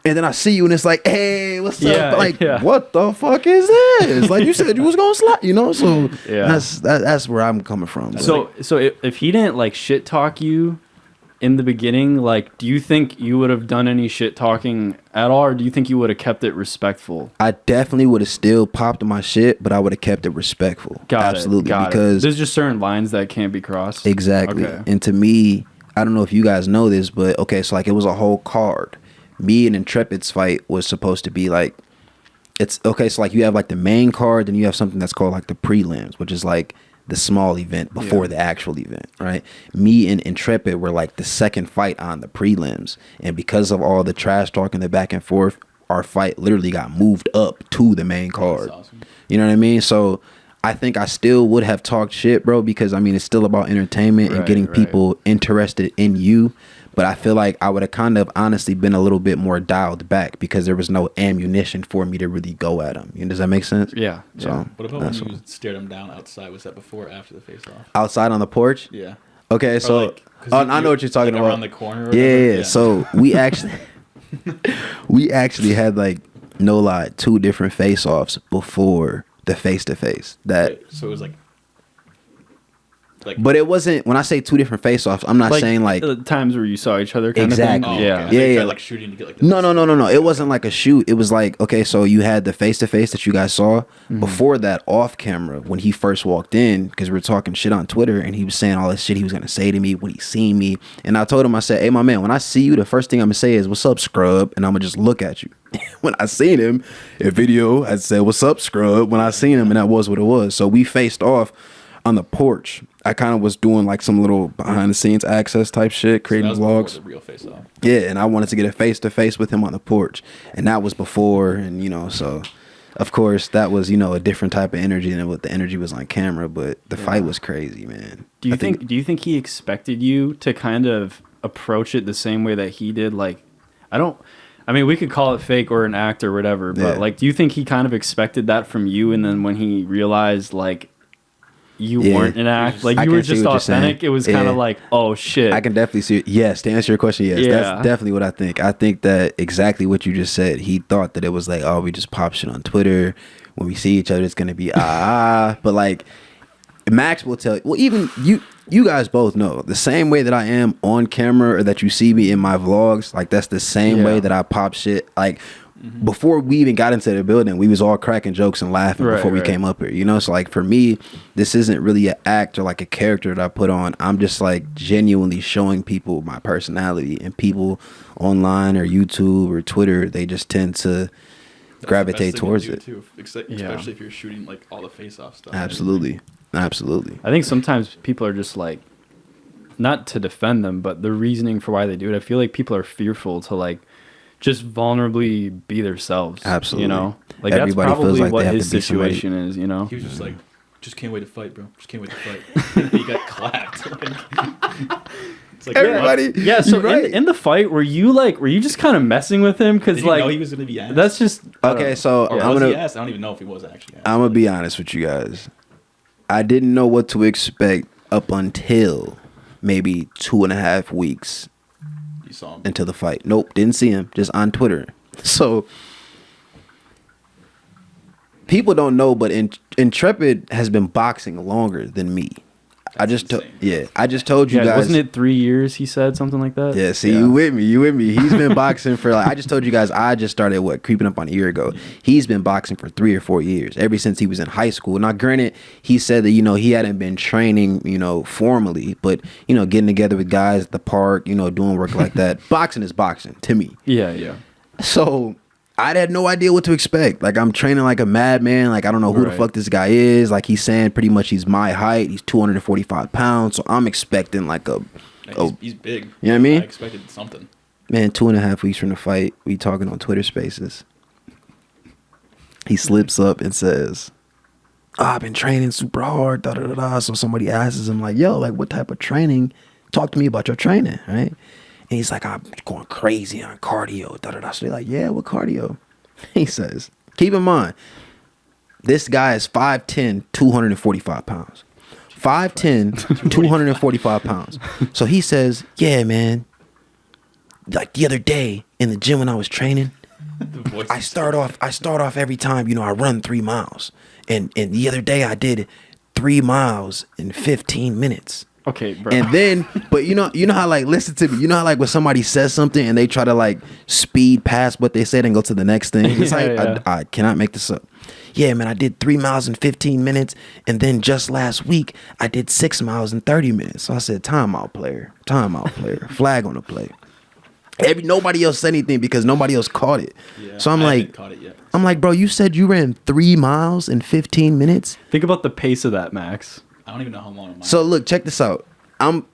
Speaker 1: And then I see you and it's like, hey, what's up? Like, what the fuck is this? Like you said you was gonna slap, So that's where I'm coming from.
Speaker 2: So if he didn't like shit talk you in the beginning, like, do you think you would have done any shit talking at all, or do you think you would have kept it respectful?
Speaker 1: I definitely would have still popped my shit, but I would have kept it respectful. Absolutely. Because
Speaker 2: there's just certain lines that can't be crossed.
Speaker 1: Exactly.
Speaker 2: Okay.
Speaker 1: And to me, I don't know if you guys know this, but okay, so like it was a whole card. Me and Intrepid's fight was supposed to be like, it's okay, so like you have like the main card, then you have something that's called like the prelims, which is like the small event before the actual event, right? Me and Intrepid were like the second fight on the prelims, and because of all the trash talk and the back and forth, our fight literally got moved up to the main card. That's awesome. You know what I mean? So I think I still would have talked shit, bro, because I mean it's still about entertainment and getting people interested in you. But I feel like I would have kind of honestly been a little bit more dialed back because there was no ammunition for me to really go at him. Does that make sense?
Speaker 2: Yeah.
Speaker 1: So
Speaker 3: what about when you stared him down outside? Was that before or after the face off?
Speaker 1: Outside on the porch?
Speaker 3: Yeah.
Speaker 1: Okay, so
Speaker 3: like,
Speaker 1: I know what you're talking about.
Speaker 3: Around the corner. Or
Speaker 1: yeah. So we actually had like no lie 2 different face offs before the face to face.
Speaker 3: So it was like.
Speaker 1: But it wasn't, when I say 2 different face-offs, I'm not saying like
Speaker 2: times where you saw each other kind
Speaker 1: exactly.
Speaker 2: of thing.
Speaker 3: Oh, okay. Yeah. Like shooting to get like
Speaker 1: No. It wasn't like a shoot. It was like, okay, so you had the face-to-face that you guys saw. Before that, off camera, when he first walked in, because we were talking shit on Twitter, and he was saying all this shit he was going to say to me when he seen me. And I told him, I said, hey, my man, when I see you, the first thing I'm going to say is, what's up, scrub? And I'm going to just look at you. When I seen him in video, I said, what's up, scrub? When I seen him, and that was what it was. So we faced off on the porch. I kind of was doing like some little behind the scenes access type shit, creating vlogs.
Speaker 3: The real face off.
Speaker 1: Yeah, and I wanted to get a face to face with him on the porch, and that was before, and so of course that was a different type of energy than what the energy was on camera. But the fight was crazy, man.
Speaker 2: Do you think he expected you to kind of approach it the same way that he did? Like, I mean, we could call it fake or an act or whatever, but like, do you think he kind of expected that from you, and then when he realized like you weren't an act, like you were just authentic, it was kind of like, oh shit.
Speaker 1: I can definitely see it. Yes, to answer your question, yes, that's definitely what I think. I think that exactly what you just said. He thought that it was like, oh, we just pop shit on Twitter. When we see each other, it's gonna be but like Max will tell you. Well, even you guys both know the same way that I am on camera, or that you see me in my vlogs. Like that's the same way that I pop shit. Like. Before we even got into the building, we was all cracking jokes and laughing before we came up here, So like for me, this isn't really an act or like a character that I put on. I'm just like genuinely showing people my personality, and people online or YouTube or Twitter, they just tend to gravitate towards it.
Speaker 3: Too, especially if you're shooting like all the face-off stuff.
Speaker 1: Absolutely.
Speaker 2: I think sometimes people are just like, not to defend them, but the reasoning for why they do it. I feel like people are fearful to like just vulnerably be themselves.
Speaker 1: Absolutely.
Speaker 2: Like everybody that's probably like what his situation is,
Speaker 3: He was just like, just can't wait to fight, bro. Just can't wait to fight. He got clapped. It's like
Speaker 1: Everybody.
Speaker 2: Yeah, so
Speaker 1: right.
Speaker 2: in the fight, were you just kind of messing with him? Because
Speaker 3: Did you
Speaker 2: like
Speaker 3: know he was gonna be asked?
Speaker 2: that's just
Speaker 1: Okay, so
Speaker 3: Or
Speaker 1: I'm
Speaker 3: was he
Speaker 1: gonna
Speaker 3: asked? I don't even know if he was actually asked.
Speaker 1: I'm gonna be honest with you guys. I didn't know what to expect up until maybe 2.5 weeks
Speaker 3: You saw him.
Speaker 1: into the fight. Nope, didn't see him. Just on Twitter. So people don't know, but Intrepid has been boxing longer than me. I just told you guys.
Speaker 2: Wasn't it 3 years? He said something like that.
Speaker 1: Yeah, see, you with me. He's been boxing for I just told you guys, I just started creeping up on a year ago. He's been boxing for 3 or 4 years, ever since he was in high school. Now, granted, he said that, he hadn't been training, formally, but, getting together with guys at the park, doing work like that. Boxing is boxing to me.
Speaker 2: Yeah.
Speaker 1: So I had no idea what to expect. Like, I'm training like a madman. Like, I don't know who the fuck this guy is. Like, he's saying pretty much he's my height. He's 245 pounds. So I'm expecting like
Speaker 3: He's big.
Speaker 1: You know what I mean?
Speaker 3: I expected something.
Speaker 1: Man, 2.5 weeks from the fight, we talking on Twitter Spaces. He slips up and says, I've been training super hard, da-da-da-da. So somebody asks him, like, yo, like, what type of training? Talk to me about your training, right? And he's like, I'm going crazy on cardio, da-da-da. So they're like, yeah, what cardio? He says, keep in mind, this guy is 5'10", 245 pounds. 5'10", 245 pounds. So he says, yeah, man, like the other day in the gym when I was training, I start off every time, I run 3 miles. And the other day I did 3 miles in 15 minutes.
Speaker 2: Okay, bro.
Speaker 1: And then, but you know how, like, listen to me. You know how, like, when somebody says something and they try to, like, speed past what they said and go to the next thing? It's I cannot make this up. Yeah, man, I did 3 miles in 15 minutes. And then just last week, I did 6 miles in 30 minutes. So I said, timeout, player. Flag on the play. Nobody else said anything because nobody else caught it.
Speaker 3: Yeah,
Speaker 1: so I'm
Speaker 3: I
Speaker 1: like,
Speaker 3: haven't caught it yet.
Speaker 1: I'm like, bro, you said you ran 3 miles in 15 minutes?
Speaker 2: Think about the pace of that, Max.
Speaker 3: I don't even know how long it might.
Speaker 1: So look, check this out. I'm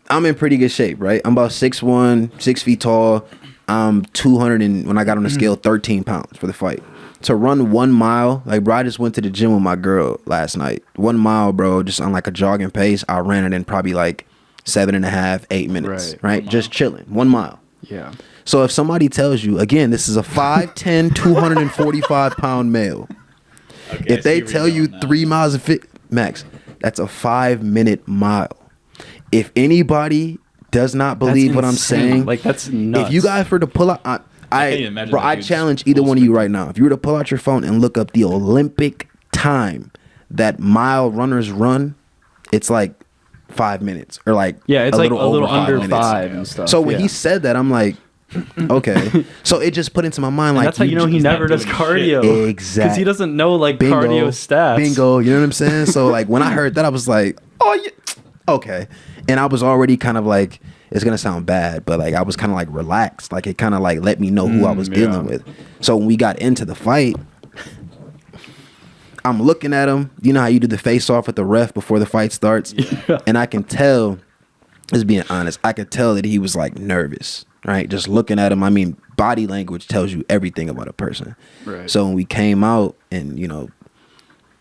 Speaker 1: in pretty good shape, right? I'm about 6'1", 6 feet tall. I'm 200 and when I got on the scale, 13 pounds for the fight. To run 1 mile, like, bro, I just went to the gym with my girl last night. 1 mile, bro, just on like a jogging pace. I ran it in probably like 7.5, 8 minutes, right? Just chilling. 1 mile.
Speaker 2: Yeah.
Speaker 1: So if somebody tells you, again, this is a 5'10", 245 pound male.
Speaker 3: Okay,
Speaker 1: If they tell you 3 miles of max, that's a 5-minute mile. If anybody does not believe what I'm saying,
Speaker 2: like, that's nuts.
Speaker 1: if you guys were to pull out, I challenge either one of you right now. If you were to pull out your phone and look up the Olympic time that mile runners run, it's like 5 minutes or like
Speaker 2: it's
Speaker 1: a
Speaker 2: like
Speaker 1: little
Speaker 2: a little
Speaker 1: over
Speaker 2: under
Speaker 1: 5
Speaker 2: 5 and stuff.
Speaker 1: So when he said that, I'm like, okay. So it just put into my mind,
Speaker 2: and
Speaker 1: like,
Speaker 2: that's how you know he never does cardio.
Speaker 1: Exactly.
Speaker 2: Because he doesn't know, like,
Speaker 1: Bingo.
Speaker 2: cardio stats.
Speaker 1: Bingo. You know what I'm saying? So, like, when I heard that, I was like, oh, yeah. Okay. And I was already kind of like, it's going to sound bad, but, like, I was kind of like relaxed. Like, it kind of like let me know who I was dealing with. So when we got into the fight, I'm looking at him. You know how you do the face off with the ref before the fight starts?
Speaker 2: Yeah.
Speaker 1: And I can tell, just being honest, I could tell that he was like nervous, right? Just looking at him. I mean, body language tells you everything about a person.
Speaker 2: Right.
Speaker 1: So when we came out and,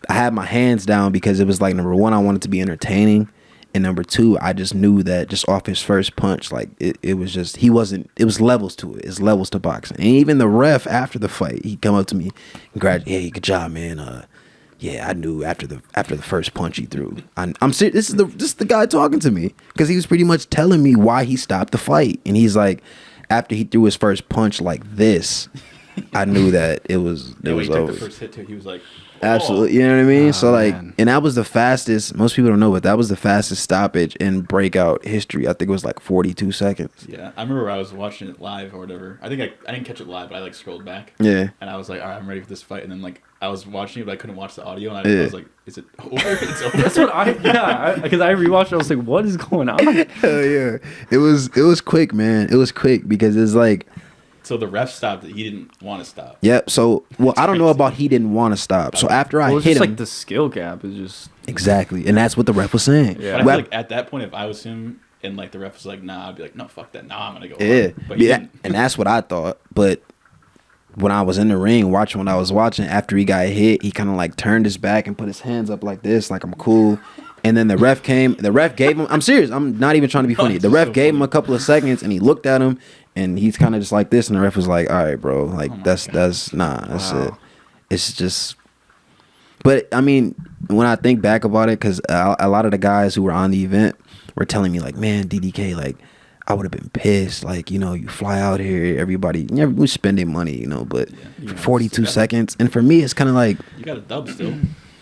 Speaker 1: I had my hands down because it was like, number one, I wanted to be entertaining. And number two, I just knew that just off his first punch, like it was just, it was levels to it. It's levels to boxing. And even the ref after the fight, he come up to me, hey, good job, man. Yeah, I knew after the first punch he threw. I'm serious. This is the guy talking to me because he was pretty much telling me why he stopped the fight. And he's like, after he threw his first punch like this, I knew that it was
Speaker 3: When he took
Speaker 1: over.
Speaker 3: the first hit too, he was like,
Speaker 1: Absolutely, you know what I mean? So like,
Speaker 2: man.
Speaker 1: and that was the fastest, most people don't know, but that was the fastest stoppage in breakout history. I think it was like 42 seconds.
Speaker 3: Yeah, I remember I was watching it live or whatever. I think I didn't catch it live, but I like scrolled back.
Speaker 1: Yeah.
Speaker 3: And I was like, all right, I'm ready for this fight. And then like I was watching it, but I couldn't watch the audio. And I was like, is it over? It's over.
Speaker 2: That's what because I rewatched it. I was like, what is going on?
Speaker 1: Hell yeah. It was quick, man. It was quick because it's like,
Speaker 3: So the ref stopped it. He didn't want to stop.
Speaker 1: yep. So, well, I don't know about he didn't want to stop. So after I
Speaker 2: Well, it's
Speaker 1: hit
Speaker 2: just
Speaker 1: him,
Speaker 2: like the skill gap is just
Speaker 1: exactly. And that's what the ref was saying.
Speaker 2: Yeah.
Speaker 3: But I
Speaker 1: Well,
Speaker 3: feel like at that point, if I was him and like the ref was like, nah, I'd be like, no, fuck that. Nah, I'm going to go.
Speaker 1: yeah.
Speaker 3: on. But he
Speaker 1: Yeah,
Speaker 3: didn't.
Speaker 1: and that's what I thought. But when I was in the ring watching what I was watching, after he got hit, he kind of like turned his back and put his hands up like this, like I'm cool. And then the ref came. The ref gave him. I'm serious. I'm not even trying to be funny. The ref gave him a couple of seconds, and he looked at him, and he's kind of just like this. And the ref was like, "All right, bro. Like that's it. It's just." But I mean, when I think back about it, because a lot of the guys who were on the event were telling me like, "Man, DDK, like I would have been pissed. Like you fly out here, everybody, we're spending money, but for 42 seconds, and for me, it's kind of like
Speaker 3: you got a dub still."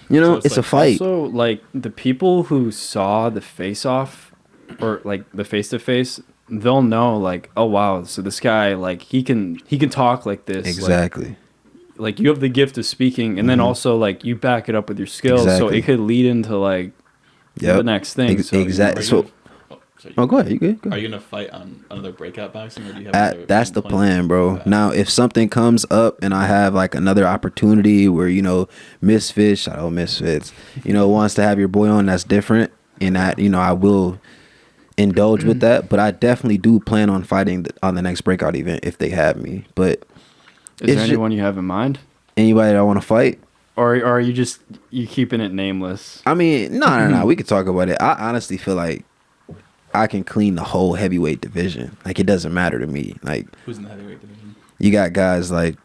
Speaker 1: So it's like a fight.
Speaker 2: Also, like the people who saw the face-off or like the face-to-face, they'll know like, oh wow, so this guy like he can talk like this.
Speaker 1: Exactly.
Speaker 2: Like you have the gift of speaking, and then also like you back it up with your skills, so it could lead into like the next thing.
Speaker 1: Exactly. So. Go ahead. You good? Go ahead.
Speaker 3: Are you gonna fight on another breakout boxing, or do you have?
Speaker 1: That's the plan, bro. Okay. Now, if something comes up and I have like another opportunity where Misfits, shout out Misfits, wants to have your boy on, that's different, and that I will indulge with that. But I definitely do plan on fighting on the next breakout event if they have me. But
Speaker 2: is there anyone you have in mind?
Speaker 1: Anybody that I want to fight?
Speaker 2: Or are you keeping it nameless?
Speaker 1: I mean, no. We could talk about it. I honestly feel like I can clean the whole heavyweight division. Like, it doesn't matter to me. Like,
Speaker 3: who's in the heavyweight division?
Speaker 1: You got guys like,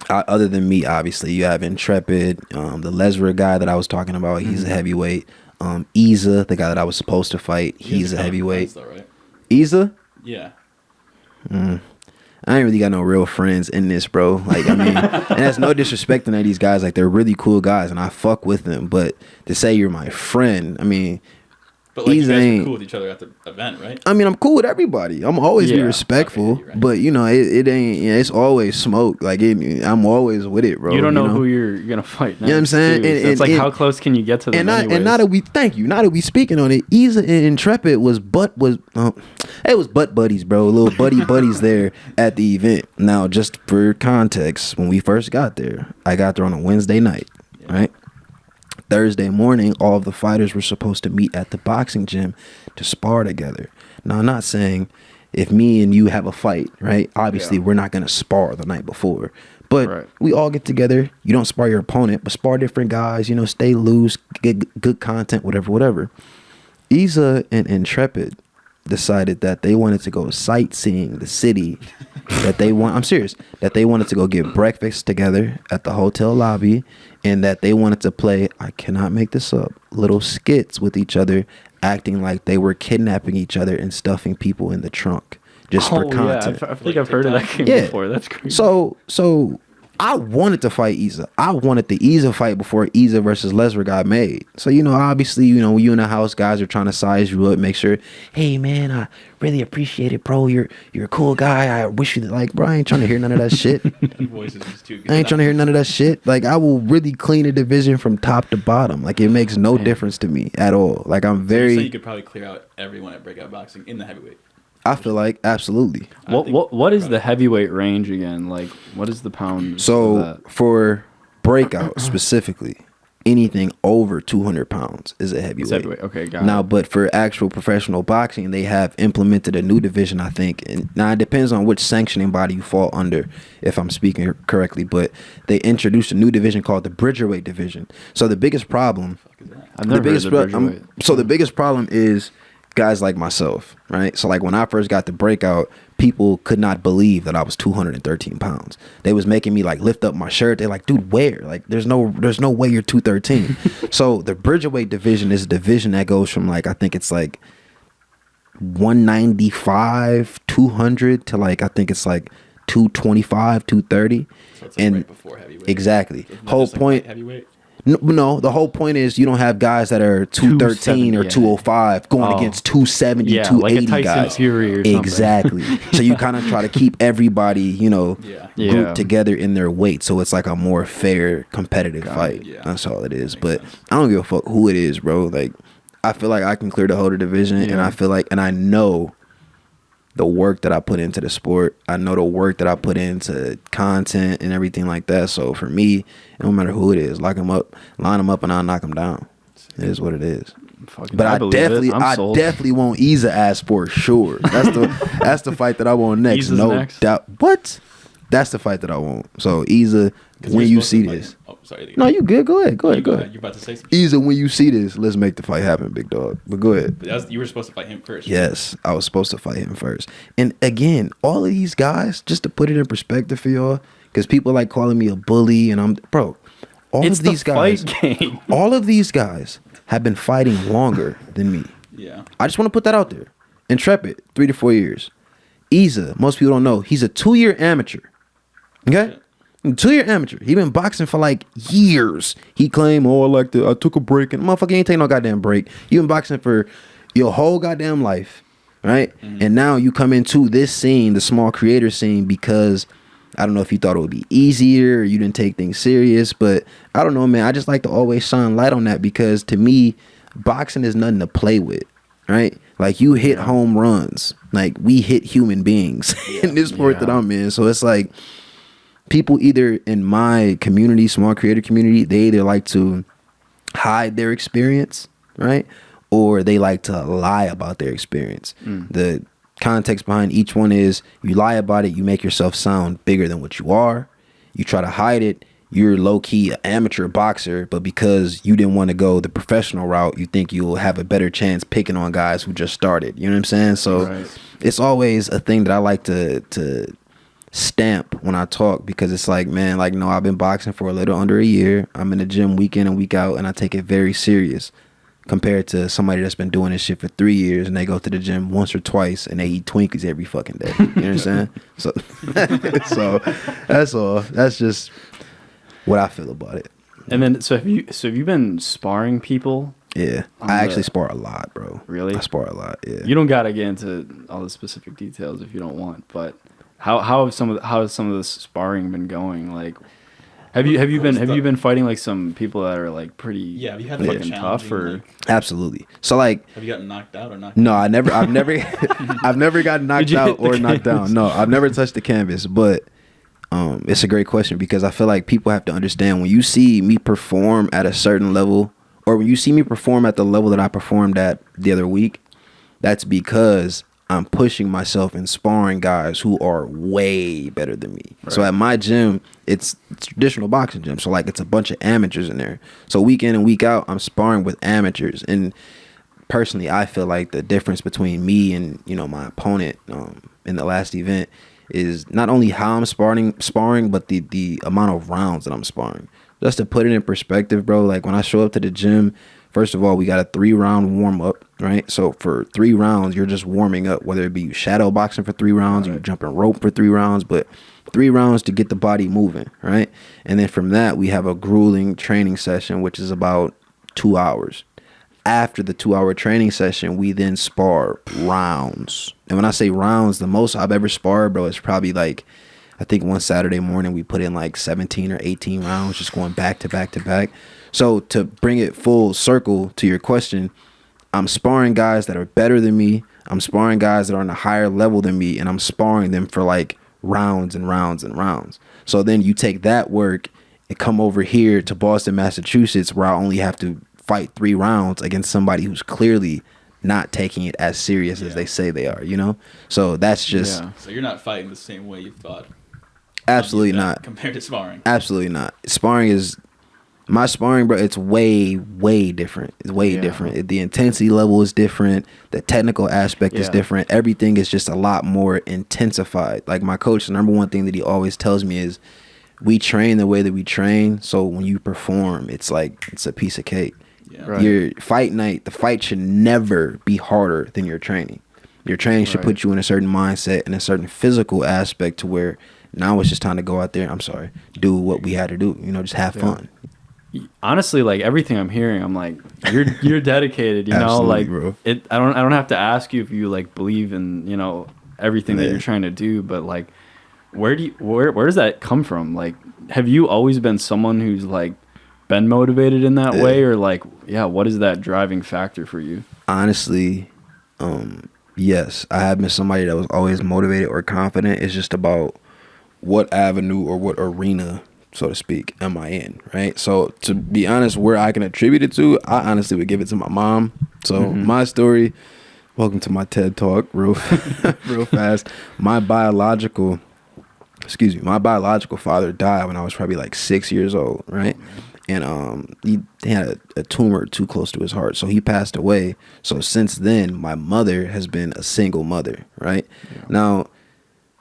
Speaker 1: other than me, obviously, you have Intrepid, the Lesnar guy that I was talking about. He's a heavyweight. Ezaa, the guy that I was supposed to fight, he's a heavyweight.
Speaker 3: Though, right?
Speaker 1: Ezaa?
Speaker 3: Yeah.
Speaker 1: I ain't really got no real friends in this, bro. Like, I mean, and that's no disrespect to these guys. Like, they're really cool guys, and I fuck with them. But to say you're my friend, I mean,
Speaker 3: but like, you guys were cool with each other at the event, right?
Speaker 1: I mean, I'm cool with everybody. I'm always be respectful, okay, right. But it ain't. It's always smoke. Like I'm always with it, bro.
Speaker 2: You don't know who you're gonna fight.
Speaker 1: You know what I'm saying?
Speaker 2: It's like how close can you get to them?
Speaker 1: And now that we speaking on it, Ezaa and Intrepid it was butt buddies, bro. Little buddies there at the event. Now, just for context, when we first got there, I got there on a Wednesday night, right? Thursday morning, all of the fighters were supposed to meet at the boxing gym to spar together. Now, I'm not saying if me and you have a fight, right? Obviously, we're not going to spar the night before. But we all get together. You don't spar your opponent, but spar different guys. Stay loose, get good content, whatever. Ezaa and Intrepid decided that they wanted to go sightseeing the city. I'm serious. That they wanted to go get breakfast together at the hotel lobby, and that they wanted to play, I cannot make this up, little skits with each other, acting like they were kidnapping each other and stuffing people in the trunk just for content.
Speaker 2: I think I've heard of that game before. That's crazy.
Speaker 1: So I wanted to fight Ezaa. I wanted the Ezaa fight before Ezaa versus Lesnar got made. So, obviously, when you in the house, guys are trying to size you up, make sure, hey, man, I really appreciate it, bro. You're a cool guy. I wish you, bro, I ain't trying to hear none of that shit.
Speaker 3: Voice is just too good.
Speaker 1: I ain't trying to hear none of that shit. Like, I will really clean a division from top to bottom. Like, it makes no difference to me at all. Like, I'm very...
Speaker 3: So you could probably clear out everyone at breakout boxing in the heavyweight.
Speaker 1: I feel like absolutely.
Speaker 2: What is the heavyweight range again? Like, what is the pound?
Speaker 1: So for breakout specifically, anything over 200 pounds is a heavyweight.
Speaker 2: It's heavyweight. Okay, got
Speaker 1: it. But for actual professional boxing, they have implemented a new division, I think. And now it depends on which sanctioning body you fall under, if I'm speaking correctly. But they introduced a new division called the Bridgerweight division. So the biggest problem, the biggest problem is guys like myself, right? So like when I first got the breakout, people could not believe that I was 213 pounds. They was making me like lift up my shirt. They're like, dude, where? Like there's no way you're 213. So the Bridgerweight division is a division that goes from like, I think it's like 195, 200 to like, I think it's like 225, 230.
Speaker 3: So it's like right before heavyweight.
Speaker 1: Exactly.
Speaker 3: Whole point. Heavyweight?
Speaker 1: No, the whole point is you don't have guys that are 213 or 205 going against 270, 280
Speaker 2: like a Tyson
Speaker 1: guys.
Speaker 2: Fury or something.
Speaker 1: Exactly. So you kind of try to keep everybody, grouped together in their weight, so it's like a more fair, competitive fight. Yeah. That's all it is. But I don't give a fuck who it is, bro. Like, I feel like I can clear the whole division, and I feel like, and I know the work that I put into the sport. I know the work that I put into content and everything like that. So for me, it don't matter who it is, lock them up, line them up, and I'll knock them down. It is what it is. But I definitely want Ezaa ass for sure. That's the fight that I want next.
Speaker 2: No
Speaker 1: doubt. What? That's the fight that I want. So Ezaa, when you see this,
Speaker 3: oh, sorry.
Speaker 1: no, you good. Go ahead. Go ahead.
Speaker 3: You're about to say something.
Speaker 1: Ezaa, when you see this, let's make the fight happen, big dog. But go ahead.
Speaker 3: But you were supposed to fight him first.
Speaker 1: Yes, I was supposed to fight him first. And again, all of these guys, just to put it in perspective for y'all, because people like calling me a bully, and all of these guys, all of these guys have been fighting longer than me.
Speaker 3: Yeah.
Speaker 1: I just want to put that out there. Intrepid, 3 to 4 years. Ezaa, most people don't know, he's a 2-year amateur. Okay? 2-year amateur. He been boxing for like years. He claimed, I took a break. And motherfucker ain't take no goddamn break. You been boxing for your whole goddamn life. Right? Mm-hmm. And now you come into this scene, the small creator scene, because I don't know if you thought it would be easier or you didn't take things serious. But I don't know, man. I just like to always shine light on that, because to me, boxing is nothing to play with. Right? Like, you hit home runs. Like, we hit human beings in this sport that I'm in. So it's like, people either in my community, small creator community, they either like to hide their experience, right? Or they like to lie about their experience. The context behind each one is, you lie about it, you make yourself sound bigger than what you are. You try to hide it, you're low-key an amateur boxer, but because you didn't want to go the professional route, you think you'll have a better chance picking on guys who just started. You know what I'm saying? So it's always a thing that I like to stamp when I talk, because it's like, man, like, no, I've been boxing for a little under a year. I'm in the gym week in and week out, and I take it very serious compared to somebody that's been doing this shit for 3 years, and they go to the gym once or twice and they eat Twinkies every fucking day. You know what I'm saying? So, so that's all. That's just what I feel about it.
Speaker 2: And then, so have you been sparring people?
Speaker 1: Yeah, I actually spar a lot, bro.
Speaker 2: Really?
Speaker 1: I spar a lot. Yeah.
Speaker 2: You don't gotta get into all the specific details if you don't want, but how has some of the sparring been going? Like, have you been fighting like some people that are like pretty
Speaker 3: have you had
Speaker 2: fucking tough or?
Speaker 1: Like, absolutely. So like,
Speaker 3: have you gotten knocked out or knocked?
Speaker 1: No, I've never I've never gotten knocked out or knocked down. No, I've never touched the canvas, but it's a great question, because I feel like people have to understand, when you see me perform at a certain level, or when you see me perform at the level that I performed at the other week, that's because I'm pushing myself and sparring guys who are way better than me. Right. So at my gym, it's traditional boxing gym. So like, it's a bunch of amateurs in there. So week in and week out, I'm sparring with amateurs. And personally, I feel like the difference between me and, you know, my opponent in the last event is not only how I'm sparring, but the amount of rounds that I'm sparring. Just to put it in perspective, bro, like when I show up to the gym, first of all, we got a 3-round warm up, right? So for 3 rounds, you're just warming up, whether it be shadow boxing for 3 rounds, or you're jumping rope for 3 rounds, but 3 rounds to get the body moving, right? And then from that, we have a grueling training session, which is about 2 hours. After the 2-hour training session, we then spar rounds. And when I say rounds, the most I've ever sparred, bro, is probably like, I think one Saturday morning we put in like 17 or 18 rounds, just going back to back to back. So to bring it full circle to your question, I'm sparring guys that are better than me. I'm sparring guys that are on a higher level than me, and I'm sparring them for like rounds and rounds and rounds. So then you take that work and come over here to Boston, Massachusetts, where I only have to fight 3 rounds against somebody who's clearly not taking it as serious as they say they are, you know? So that's just...
Speaker 3: Yeah. So you're not fighting the same way you thought.
Speaker 1: Absolutely not.
Speaker 3: Compared to sparring.
Speaker 1: Absolutely not. Sparring is... My sparring, bro, it's way, way different. It's way different. The intensity level is different. The technical aspect is different. Everything is just a lot more intensified. Like my coach, the number one thing that he always tells me is, we train the way that we train, so when you perform, it's like, it's a piece of cake. Yeah. Right. Your fight night, the fight should never be harder than your training. Your training should put you in a certain mindset and a certain physical aspect to where now it's just time to go out there, do what we had to do, you know, just have fun.
Speaker 2: Honestly, like everything I'm hearing, I'm like, you're dedicated, you know, like bro. I don't have to ask you if you like believe in, you know, everything that you're trying to do, but like where does that come from? Like, have you always been someone who's like been motivated in that way, or like, what is that driving factor for you? Honestly,
Speaker 1: yes, I have been somebody that was always motivated or confident. It's just about what avenue or what arena, so to speak, am I in, right? So to be honest, where I can attribute it to, I honestly would give it to my mom. So my story, welcome to my TED Talk, real fast. My biological excuse me, my biological father died when I was probably like 6 years old, right? And he had a tumor too close to his heart, so he passed away. So since then, my mother has been a single mother, right? Yeah. Now,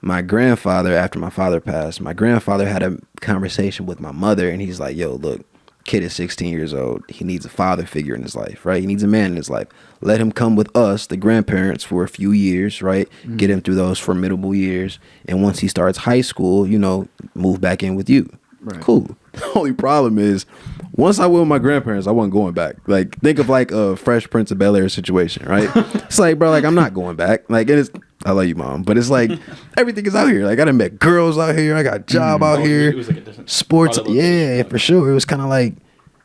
Speaker 1: my grandfather, after my father passed, my grandfather had a conversation with my mother, and he's like, yo, look, kid is 16 years old. He needs a father figure in his life, right? He needs a man in his life. Let him come with us, the grandparents, for a few years, right? Mm-hmm. Get him through those formidable years. And once he starts high school, you know, move back in with you. Right. Cool. The only problem is, once I went with my grandparents, I wasn't going back. Like, think of like a Fresh Prince of Bel-Air situation, right? It's like, bro, like, I'm not going back. Like, it is, I love you, Mom, but it's like, everything is out here. Like, I done met girls out here. I got a job out here. It was like a different sports. Yeah, for sure. It was kind of like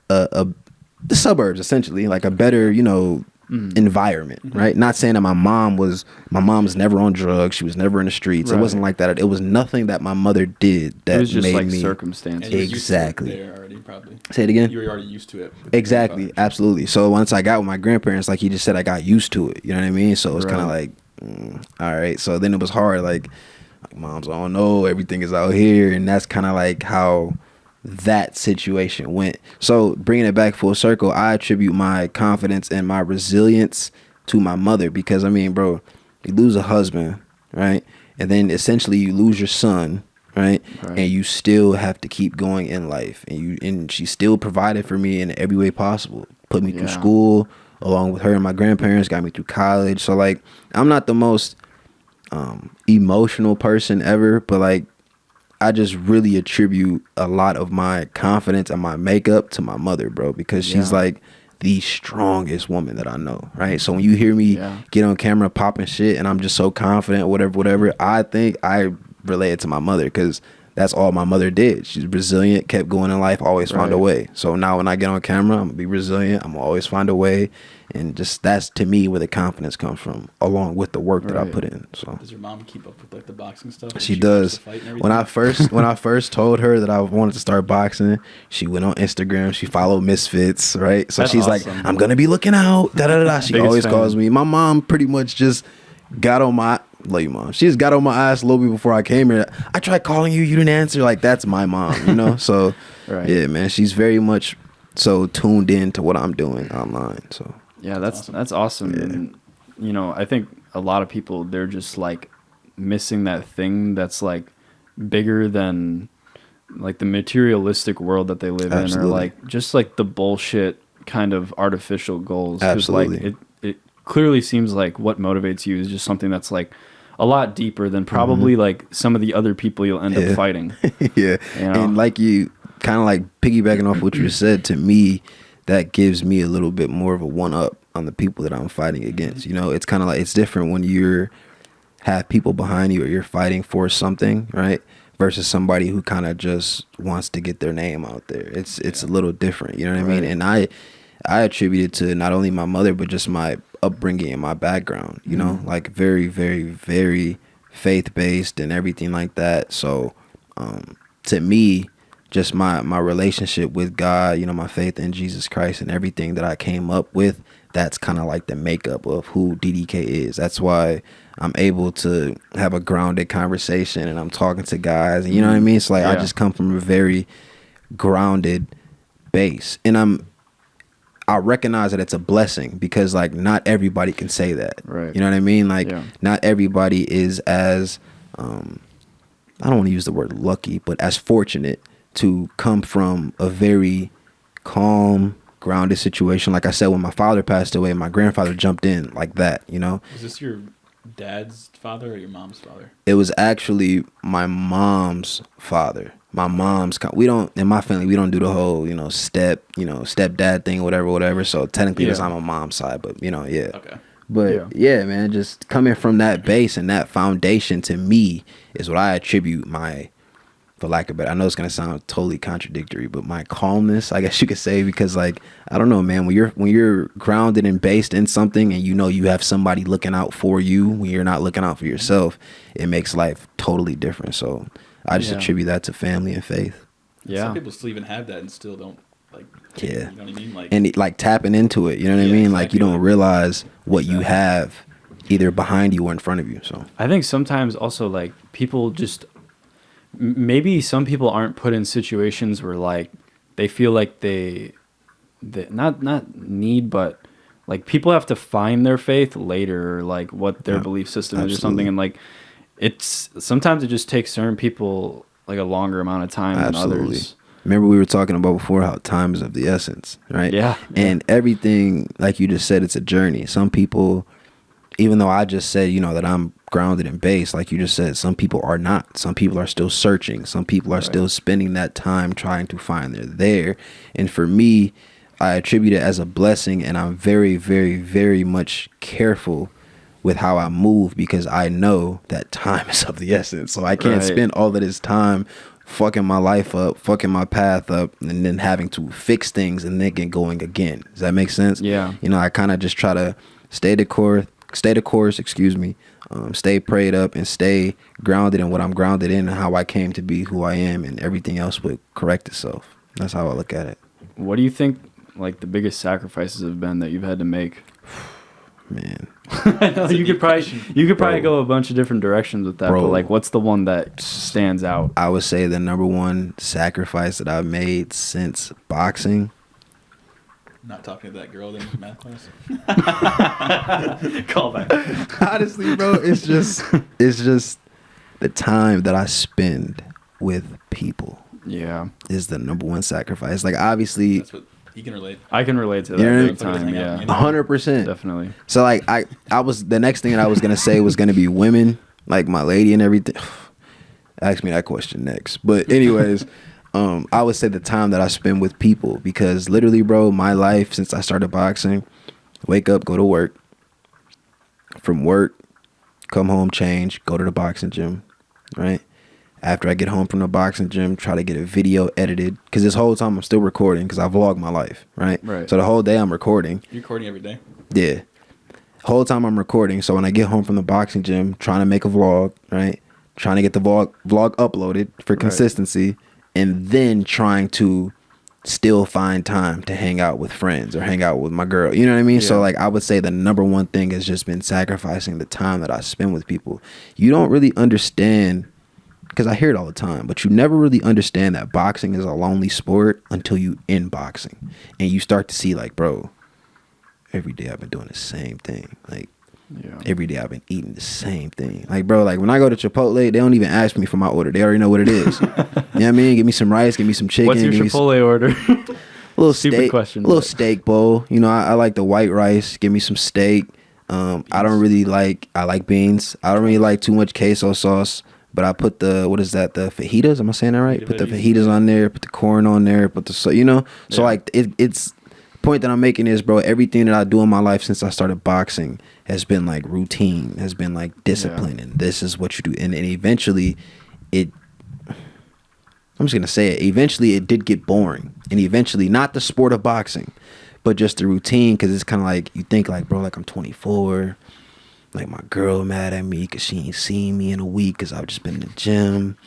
Speaker 1: the suburbs, essentially, like a better, you know, environment, right? Not saying that my mom was never on drugs. She was never in the streets. Right. It wasn't like that. It was nothing that my mother did that
Speaker 2: it was just
Speaker 1: made
Speaker 2: like
Speaker 1: me
Speaker 2: circumstances.
Speaker 1: Exactly.
Speaker 3: There already, probably.
Speaker 1: Say it again.
Speaker 3: You were already used to it.
Speaker 1: Exactly. Absolutely. So once I got with my grandparents, like you just said, I got used to it. You know what I mean? So it was kind of like, all right. So then it was hard. Like moms, I don't know. Everything is out here, and that's kind of like how that situation went. So bringing it back full circle, I attribute my confidence and my resilience to my mother, because I mean, bro, you lose a husband, right? And then essentially you lose your son, right? And you still have to keep going in life, and she still provided for me in every way possible. Put me through school along with her and my grandparents, got me through college. So like, I'm not the most emotional person ever, but like, I just really attribute a lot of my confidence and my makeup to my mother, bro, because she's like the strongest woman that I know, right? So when you hear me get on camera popping shit and I'm just so confident, whatever, I think I relate it to my mother, because that's all my mother did. She's resilient, kept going in life, always found a way. So now when I get on camera, I'm gonna be resilient. I'm gonna always find a way. And just that's to me where the confidence comes from, along with the work that I put in. So
Speaker 3: does your mom keep up with like the boxing stuff?
Speaker 1: She does. When I first told her that I wanted to start boxing, she went on Instagram. She followed Misfits, right? So that's she's awesome. Like, I'm gonna be looking out. Da da da. She always calls me. My mom pretty much just got on my. Love you, Mom. She just got on my ass a little bit before I came here. I tried calling you. You didn't answer. Like, that's my mom, you know? So, yeah, man. She's very much so tuned in to what I'm doing online. So,
Speaker 2: yeah, that's awesome. Yeah. And, you know, I think a lot of people, they're just, like, missing that thing that's, like, bigger than, like, the materialistic world that they live in, or, like, just, like, the bullshit kind of artificial goals.
Speaker 1: Absolutely.
Speaker 2: Like, it clearly seems like what motivates you is just something that's, like, a lot deeper than probably like some of the other people you'll end up fighting.
Speaker 1: Yeah. You know? And like you kind of like piggybacking off what you said, to me, that gives me a little bit more of a one up on the people that I'm fighting against. You know, it's kind of like, it's different when you have people behind you or you're fighting for something, right? Versus somebody who kind of just wants to get their name out there. It's a little different, you know what I mean? And I attribute it to not only my mother, but just my upbringing and my background, you know, like very, very, very faith-based and everything like that. So to me, just my relationship with God, you know, my faith in Jesus Christ and everything that I came up with, that's kind of like the makeup of who DDK is. That's why I'm able to have a grounded conversation and I'm talking to guys, and you know what I mean? So like, I just come from a very grounded base, and I recognize that it's a blessing, because like not everybody can say that. Right. You know what I mean? Like not everybody is as, I don't want to use the word lucky, but as fortunate to come from a very calm, grounded situation. Like I said, when my father passed away, my grandfather jumped in like that, you know?
Speaker 3: Is this your dad's father or your mom's father?
Speaker 1: It was actually my mom's father. My mom's, in my family, we don't do the whole, you know, stepdad thing, whatever. So technically it's on my mom's side, but you know, Okay. But yeah, man, just coming from that base and that foundation, to me, is what I attribute my, for lack of better, I know it's going to sound totally contradictory, but my calmness, I guess you could say, because like, I don't know, man, when you're grounded and based in something, and you know you have somebody looking out for you when you're not looking out for yourself, it makes life totally different. So I just attribute that to family and faith.
Speaker 3: Yeah. Some people still even have that and still don't, like, you know what I mean? Like,
Speaker 1: and like tapping into it, you know what I mean? Exactly. Like, you don't realize what you have either behind you or in front of you. So
Speaker 2: I think sometimes also, like, people just maybe some people aren't put in situations where like they feel like they not need, but like people have to find their faith later, or like what their belief system is or something, and like it's sometimes it just takes certain people like a longer amount of time than others.
Speaker 1: Remember we were talking about before how time is of the essence, right?
Speaker 2: Yeah.
Speaker 1: And everything, like you just said, it's a journey. Some people, even though I just said, you know, that I'm grounded in base, like you just said, some people are not. Some people are still searching. Some people are still spending that time trying to find they're there. And for me, I attribute it as a blessing, and I'm very, very, very much careful with how I move because I know that time is of the essence. So I can't spend all of this time fucking my life up, fucking my path up, and then having to fix things and then get going again. Does that make sense?
Speaker 2: Yeah.
Speaker 1: You know, I kind of just try to stay the course, stay prayed up and stay grounded in what I'm grounded in and how I came to be who I am, and everything else would correct itself. That's how I look at it.
Speaker 2: What do you think like the biggest sacrifices have been that you've had to make?
Speaker 1: Man,
Speaker 2: I know you could probably go a bunch of different directions with that, but like what's the one that stands out?
Speaker 1: I would say the number one sacrifice that I've made since boxing.
Speaker 3: Not talking to that girl in math class.
Speaker 2: Call back.
Speaker 1: Honestly, bro, it's just the time that I spend with people.
Speaker 2: Yeah,
Speaker 1: is the number one sacrifice. Like obviously,
Speaker 3: that's what you can relate.
Speaker 2: I can relate to that big time. Yeah,
Speaker 1: 100%,
Speaker 2: definitely.
Speaker 1: So like I was the next thing that I was gonna say was gonna be women, like my lady and everything. Ask me that question next. But anyways, I would say the time that I spend with people, because literally, bro, my life since I started boxing, wake up, go to work, from work, come home, change, go to the boxing gym, right? After I get home from the boxing gym, try to get a video edited, because this whole time I'm still recording because I vlog my life, right? So the whole day I'm recording.
Speaker 3: You're recording every day?
Speaker 1: Yeah. Whole time I'm recording. So when I get home from the boxing gym, trying to make a vlog, right? Trying to get the vlog uploaded for consistency, and then trying to still find time to hang out with friends or hang out with my girl. You know what I mean? Yeah. So like I would say the number one thing has just been sacrificing the time that I spend with people. You don't really understand, because I hear it all the time, but you never really understand that boxing is a lonely sport until you in boxing. And you start to see like, bro, every day I've been doing the same thing. Like every day I've been eating the same thing. Like, bro, like when I go to Chipotle, they don't even ask me for my order. They already know what it is. You know what I mean? Give me some rice, give me some chicken.
Speaker 2: What's your Chipotle order?
Speaker 1: A little
Speaker 2: stupid
Speaker 1: steak,
Speaker 2: question.
Speaker 1: A little steak bowl. You know, I like the white rice. Give me some steak. I don't really like, I like beans. I don't really like too much queso sauce. But I put the, what is that? The fajitas? Am I saying that right? Put the fajitas on there. Put the corn on there. Put the, you know? So like it's, the point that I'm making is, bro, everything that I do in my life since I started boxing has been like routine, has been like discipline. And this is what you do. And eventually I'm just going to say it. Eventually it did get boring. And eventually, not the sport of boxing, but just the routine. Because it's kind of like, you think like, bro, like I'm 24. Like my girl mad at me because she ain't seen me in a week because I've just been in the gym.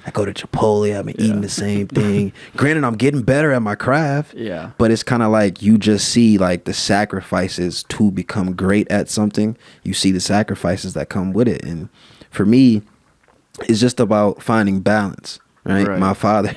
Speaker 1: I go to Chipotle. I've been eating the same thing. Granted, I'm getting better at my craft. Yeah. But it's kind of like you just see like the sacrifices to become great at something. You see the sacrifices that come with it. And for me, it's just about finding balance. Right? My father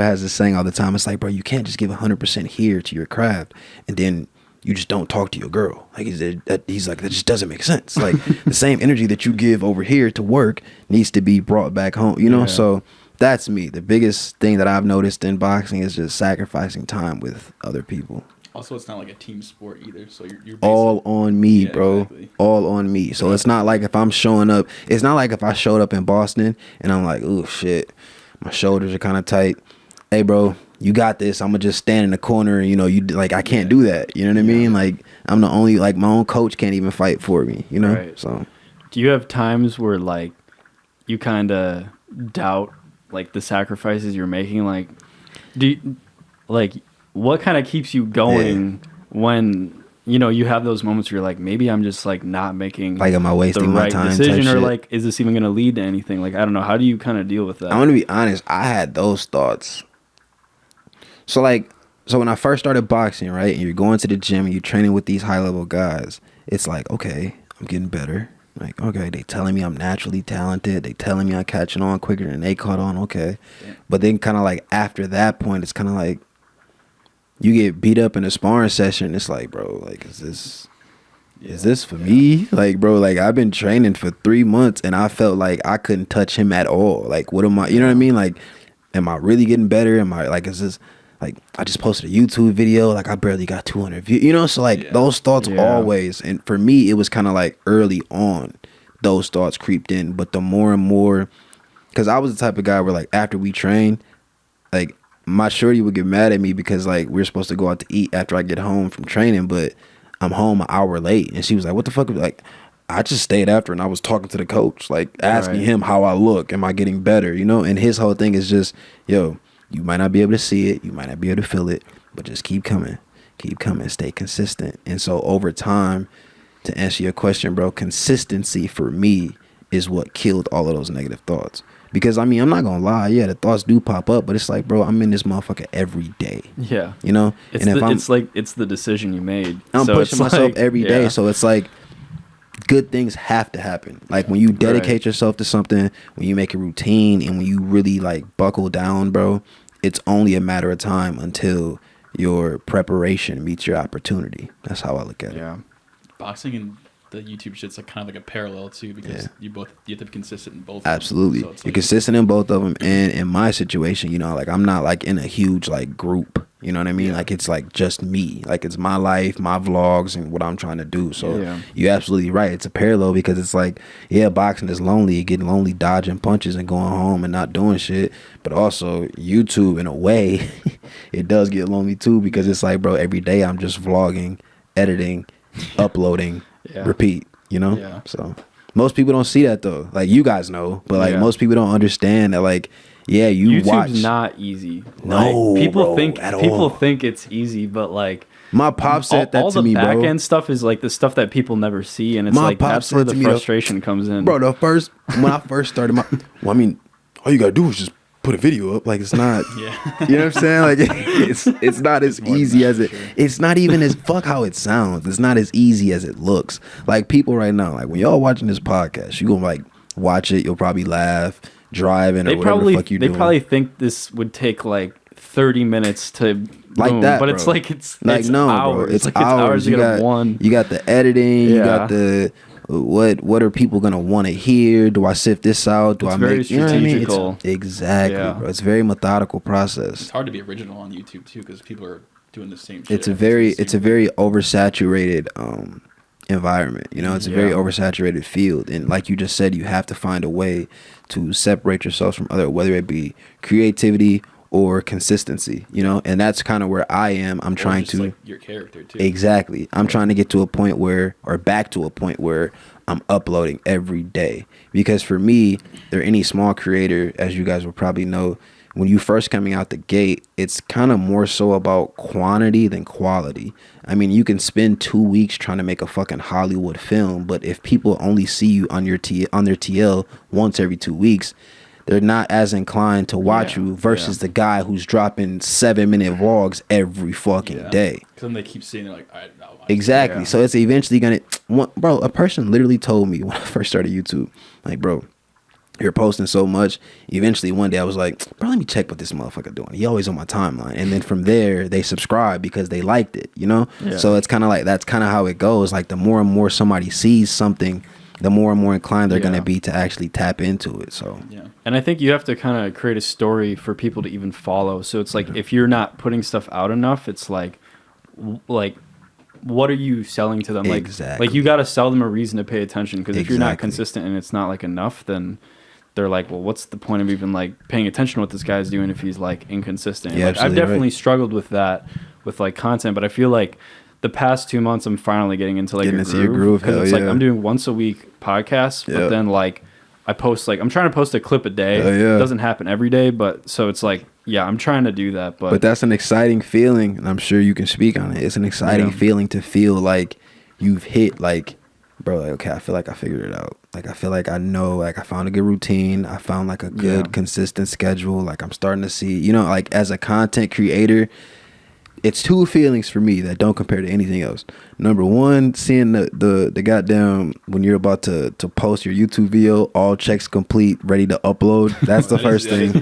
Speaker 1: has this saying all the time. It's like, bro, you can't just give 100% here to your craft and then you just don't talk to your girl. Like he's like, that just doesn't make sense. Like the same energy that you give over here to work needs to be brought back home, you know? So that's me. The biggest thing that I've noticed in boxing is just sacrificing time with other people.
Speaker 3: Also, it's not like a team sport either. So you're
Speaker 1: all on me, bro. Exactly. All on me. So it's not like if I'm showing up, it's not like if I showed up in Boston and I'm like, oh shit, my shoulders are kind of tight. Hey, bro, you got this. I'm gonna just stand in the corner and, you know, you like, I can't do that. You know what I mean? Like I'm the only, like my own coach can't even fight for me, you know? So
Speaker 2: do you have times where like you kind of doubt like the sacrifices you're making? Like what kind of keeps you going when, you know, you have those moments where you're like, maybe I'm just like not making
Speaker 1: like, am I wasting my time
Speaker 2: decision, or like, is this even going to lead to anything? Like, I don't know. How do you kind of deal with that?
Speaker 1: I'm going to be honest. I had those thoughts. So when I first started boxing, right, and you're going to the gym and you're training with these high level guys, it's like, okay, I'm getting better. Like, okay, they telling me I'm naturally talented. They telling me I'm catching on quicker than they caught on. Okay.
Speaker 3: Yeah.
Speaker 1: But then kind of like after that point, it's kind of like you get beat up in a sparring session. It's like, bro, like, is this for me? Like, bro, like I've been training for 3 months and I felt like I couldn't touch him at all. Like, what am I, you know what I mean? Like, am I really getting better? Am I like, is this like, I just posted a YouTube video, like I barely got 200 views, you know? So like those thoughts always, and for me, it was kind of like early on, those thoughts creeped in. But the more and more, cause I was the type of guy where like after we train, like my shorty would get mad at me because like we're supposed to go out to eat after I get home from training, but I'm home an hour late. And she was like, what the fuck? Like, I just stayed after and I was talking to the coach, like asking him how I look. Am I getting better? You know? And his whole thing is just, yo, you might not be able to see it. You might not be able to feel it, but just keep coming, stay consistent. And so over time, to answer your question, bro, consistency for me is what killed all of those negative thoughts. Because I mean, I'm not gonna lie, yeah, the thoughts do pop up, but it's like, bro, I'm in this motherfucker every day.
Speaker 2: Yeah,
Speaker 1: you know,
Speaker 2: it's it's the decision you made.
Speaker 1: I'm pushing myself every day, so it's like good things have to happen. Like when you dedicate yourself to something, when you make a routine, and when you really like buckle down, bro, it's only a matter of time until your preparation meets your opportunity. That's how I look at it.
Speaker 3: Yeah, boxing and the YouTube shit's like kind of like a parallel too, because you have to be consistent in both.
Speaker 1: Absolutely, so you're consistent in both of them. And in my situation, you know, like I'm not like in a huge like group. You know what I mean? Like it's like just me. Like it's my life, my vlogs, and what I'm trying to do. So you're absolutely right. It's a parallel because it's like, boxing is lonely. You get lonely dodging punches and going home and not doing shit. But also YouTube, in a way, it does get lonely too, because it's like, bro, every day I'm just vlogging, editing, uploading, repeat. You know? Yeah. So most people don't see that though. Like you guys know, but like most people don't understand that like. Yeah, YouTube's watch.
Speaker 2: Not easy.
Speaker 1: No,
Speaker 2: people think it's easy, but like
Speaker 1: my pop said that to me, bro.
Speaker 2: All the back end stuff is like the stuff that people never see, and it's like that's where the frustration comes in.
Speaker 1: Bro, when I first started I mean, all you gotta do is just put a video up. Like it's not, you know what I'm saying? Like it's not as easy as it. It's not even as fuck how it sounds. It's not as easy as it looks. Like people right now, like when y'all watching this podcast, you gonna like watch it. You'll probably laugh. Driving or whatever the fuck you doing.
Speaker 2: They probably think this would take like 30 minutes to
Speaker 1: like that,
Speaker 2: but
Speaker 1: bro.
Speaker 2: It's like it's
Speaker 1: no,
Speaker 2: hours.
Speaker 1: Bro. It's
Speaker 2: like
Speaker 1: hours.
Speaker 2: You
Speaker 1: got the editing. You got the what are people gonna want to hear? Do I sift this out?
Speaker 2: It's very strategical.
Speaker 1: You know what I mean? Exactly, bro. It's a very methodical process.
Speaker 3: It's hard to be original on YouTube too, because people are doing the same shit.
Speaker 1: It's a very oversaturated environment. You know, it's a very oversaturated field, and like you just said, you have to find a way to separate yourself from other, whether it be creativity or consistency, you know. And that's kind of where I am. I'm trying to
Speaker 3: like your character too.
Speaker 1: Exactly. I'm trying to get to a point where, or back to a point where I'm uploading every day, because for me, or any small creator, as you guys will probably know, when you first coming out the gate, it's kind of more so about quantity than quality. I mean, you can spend 2 weeks trying to make a fucking Hollywood film, but if people only see you on their TL once every 2 weeks, they're not as inclined to watch you versus the guy who's dropping 7-minute vlogs every fucking day.
Speaker 3: Because then they keep seeing it like, I'll watch
Speaker 1: exactly. So it's eventually gonna, bro. A person literally told me when I first started YouTube, like, bro, you're posting so much. Eventually one day I was like, bro, let me check what this motherfucker doing. He always on my timeline. And then from there they subscribe because they liked it, you know? So it's kind of like, that's kind of how it goes. Like the more and more somebody sees something, the more and more inclined they're going to be to actually tap into it. So
Speaker 2: and I think you have to kind of create a story for people to even follow. So it's like, if you're not putting stuff out enough, it's like what are you selling to them? Like you got to sell them a reason to pay attention, because if you're not consistent and it's not like enough, then they're like, well, what's the point of even like paying attention to what this guy's doing if he's like inconsistent?
Speaker 1: Yeah,
Speaker 2: like, I've definitely struggled with that with like content, but I feel like the past 2 months I'm finally getting into like a groove, because it's like I'm doing once a week podcasts, but then like I post, like I'm trying to post a clip a day. It doesn't happen every day, but so it's like, I'm trying to do that, but
Speaker 1: that's an exciting feeling, and I'm sure you can speak on it. It's an exciting feeling to feel like you've hit, like, bro, like, okay, I feel like I figured it out. Like, I feel like I know, like, I found a good routine. I found, like, a good, consistent schedule. Like, I'm starting to see, you know, like, as a content creator, it's two feelings for me that don't compare to anything else. Number one, seeing the goddamn when you're about to post your YouTube video, all checks complete, ready to upload. That's the first thing.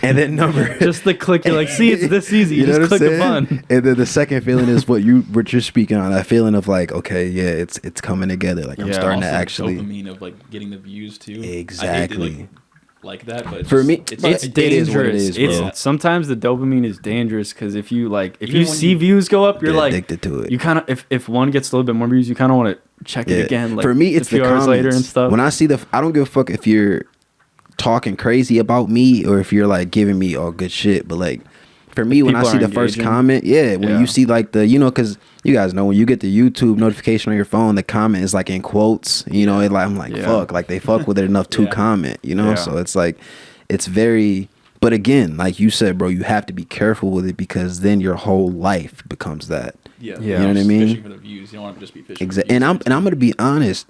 Speaker 1: And then
Speaker 2: just the click, you're like, see, it's this easy. You just click the button.
Speaker 1: And then the second feeling is what you're speaking on. That feeling of like, okay, yeah, it's coming together. Like I'm starting to actually
Speaker 3: dopamine of like getting the views too.
Speaker 1: Exactly.
Speaker 3: I hate to, like that, but
Speaker 1: for me,
Speaker 2: it's dangerous. Sometimes the dopamine is dangerous because if you see views go up, you're like
Speaker 1: addicted to it.
Speaker 2: You kind of if one gets a little bit more views, you kind of want to check it again. Like,
Speaker 1: for me, it's
Speaker 2: a few
Speaker 1: the
Speaker 2: hours
Speaker 1: comments
Speaker 2: later and stuff.
Speaker 1: When I see I don't give a fuck if you're talking crazy about me or if you're like giving me all good shit, but like. For me, when I see the first comment, when you see like the, because you guys know when you get the YouTube notification on your phone, the comment is like in quotes, I'm like, fuck, like they fuck with it enough to comment, So it's like, it's very, but again, like you said, bro, you have to be careful with it because then your whole life becomes that.
Speaker 3: Yeah.
Speaker 1: You know what I mean?
Speaker 3: Fishing for the views. You don't want to just be fishing.
Speaker 1: Exactly. And I'm going to be honest.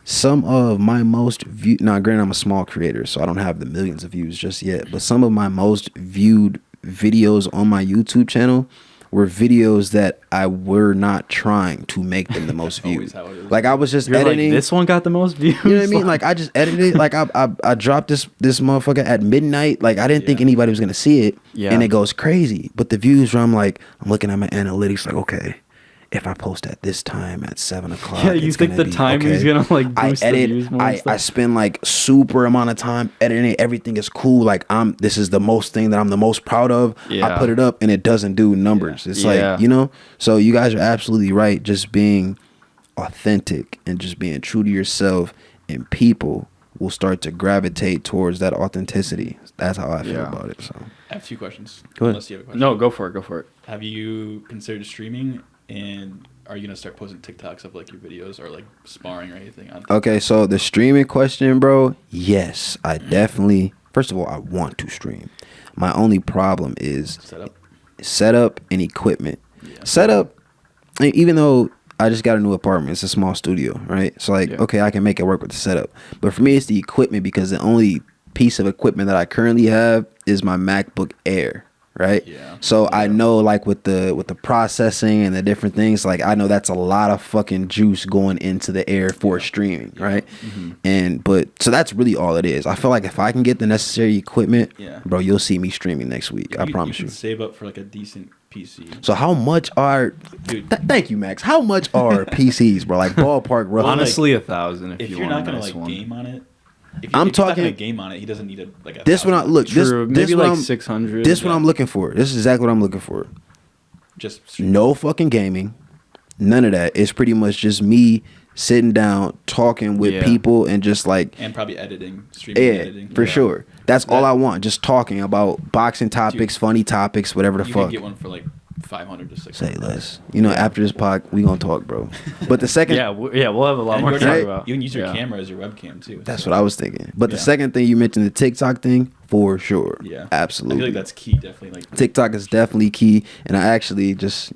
Speaker 1: Some of my most viewed, now granted I'm a small creator, so I don't have the millions of views just yet, but some of my most viewed videos on my YouTube channel were videos that I were not trying to make them the most viewed. Like I was just editing.
Speaker 2: Like, this one got the most views.
Speaker 1: You know what I mean? Like I just edited it. Like I dropped this motherfucker at midnight. Like I didn't think anybody was gonna see it. Yeah. And it goes crazy. But the views where I'm looking at my analytics like, okay, if I post at this time at 7:00,
Speaker 2: yeah, you think the time is gonna like boost the views more?
Speaker 1: I spend like super amount of time editing. Everything is cool. Like this is the most thing that I'm the most proud of. Yeah. I put it up and it doesn't do numbers. It's like So you guys are absolutely right. Just being authentic and just being true to yourself, and people will start to gravitate towards that authenticity. That's how I feel about it. So
Speaker 3: I have 2 questions.
Speaker 1: Go ahead.
Speaker 3: Unless you have a question.
Speaker 2: No, go for it.
Speaker 3: Have you considered streaming? And are you gonna start posting TikToks of like your videos or like sparring or anything on?
Speaker 1: Okay, so the streaming question, bro. Yes, I definitely. First of all, I want to stream. My only problem is setup and equipment. Yeah. Setup, even though I just got a new apartment, it's a small studio, right? So like, okay, I can make it work with the setup. But for me, it's the equipment because the only piece of equipment that I currently have is my MacBook Air. Right. Yeah. So I know like with the processing and the different things, like I know that's a lot of fucking juice going into the air for streaming. Right. Mm-hmm. So that's really all it is. I feel like if I can get the necessary equipment, bro, you'll see me streaming next week. I promise you.
Speaker 3: You can save up for like a decent PC.
Speaker 1: So how much are, thank you, Max. How much are PCs, bro? Like ballpark rough.
Speaker 2: Honestly, like, $1,000
Speaker 3: if you're not going to like game on it. If
Speaker 1: I'm
Speaker 3: talking
Speaker 1: talking
Speaker 3: not gonna game on it. He doesn't need a
Speaker 1: this one. Look,
Speaker 2: True.
Speaker 1: this
Speaker 2: maybe like 600.
Speaker 1: This what I'm looking for. This is exactly what I'm looking for.
Speaker 3: Just
Speaker 1: no fucking gaming, none of that. It's pretty much just me sitting down talking with people and just like
Speaker 3: and probably editing, streaming, editing
Speaker 1: for sure. That's all I want. Just talking about boxing topics, funny topics, whatever the fuck. You
Speaker 3: can get one for like 500 to 600.
Speaker 1: Say less. After this pod, we gonna talk, bro. But the second,
Speaker 2: we'll have a lot more to talk about.
Speaker 3: You can use your camera as your webcam too.
Speaker 1: That's what I was thinking. But the second thing you mentioned, the TikTok thing, for sure. Yeah, absolutely.
Speaker 3: I feel like that's key. Definitely, like
Speaker 1: TikTok is definitely key. And I actually just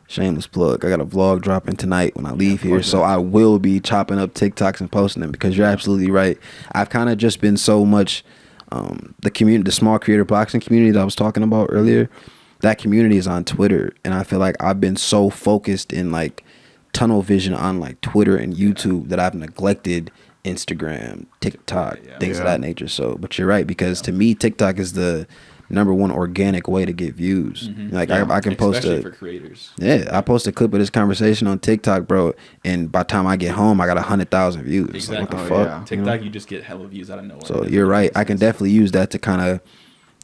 Speaker 1: shameless plug. I got a vlog dropping tonight when I leave here, so I will be chopping up TikToks and posting them because you're absolutely right. I've kind of just been so much the community, the small creator boxing community that I was talking about earlier. That community is on Twitter, and I feel like I've been so focused in like tunnel vision on like Twitter and YouTube that I've neglected Instagram, TikTok, things of that nature. So, but you're right, because to me, TikTok is the #1 organic way to get views. Mm-hmm. Like I can post
Speaker 3: for creators.
Speaker 1: I post a clip of this conversation on TikTok, bro, and by the time I get home, I got 100,000 views.
Speaker 3: Exactly.
Speaker 1: Like, what the fuck?
Speaker 3: Yeah. TikTok, you just get hella views out of nowhere.
Speaker 1: So you're right. I can definitely use that to kind of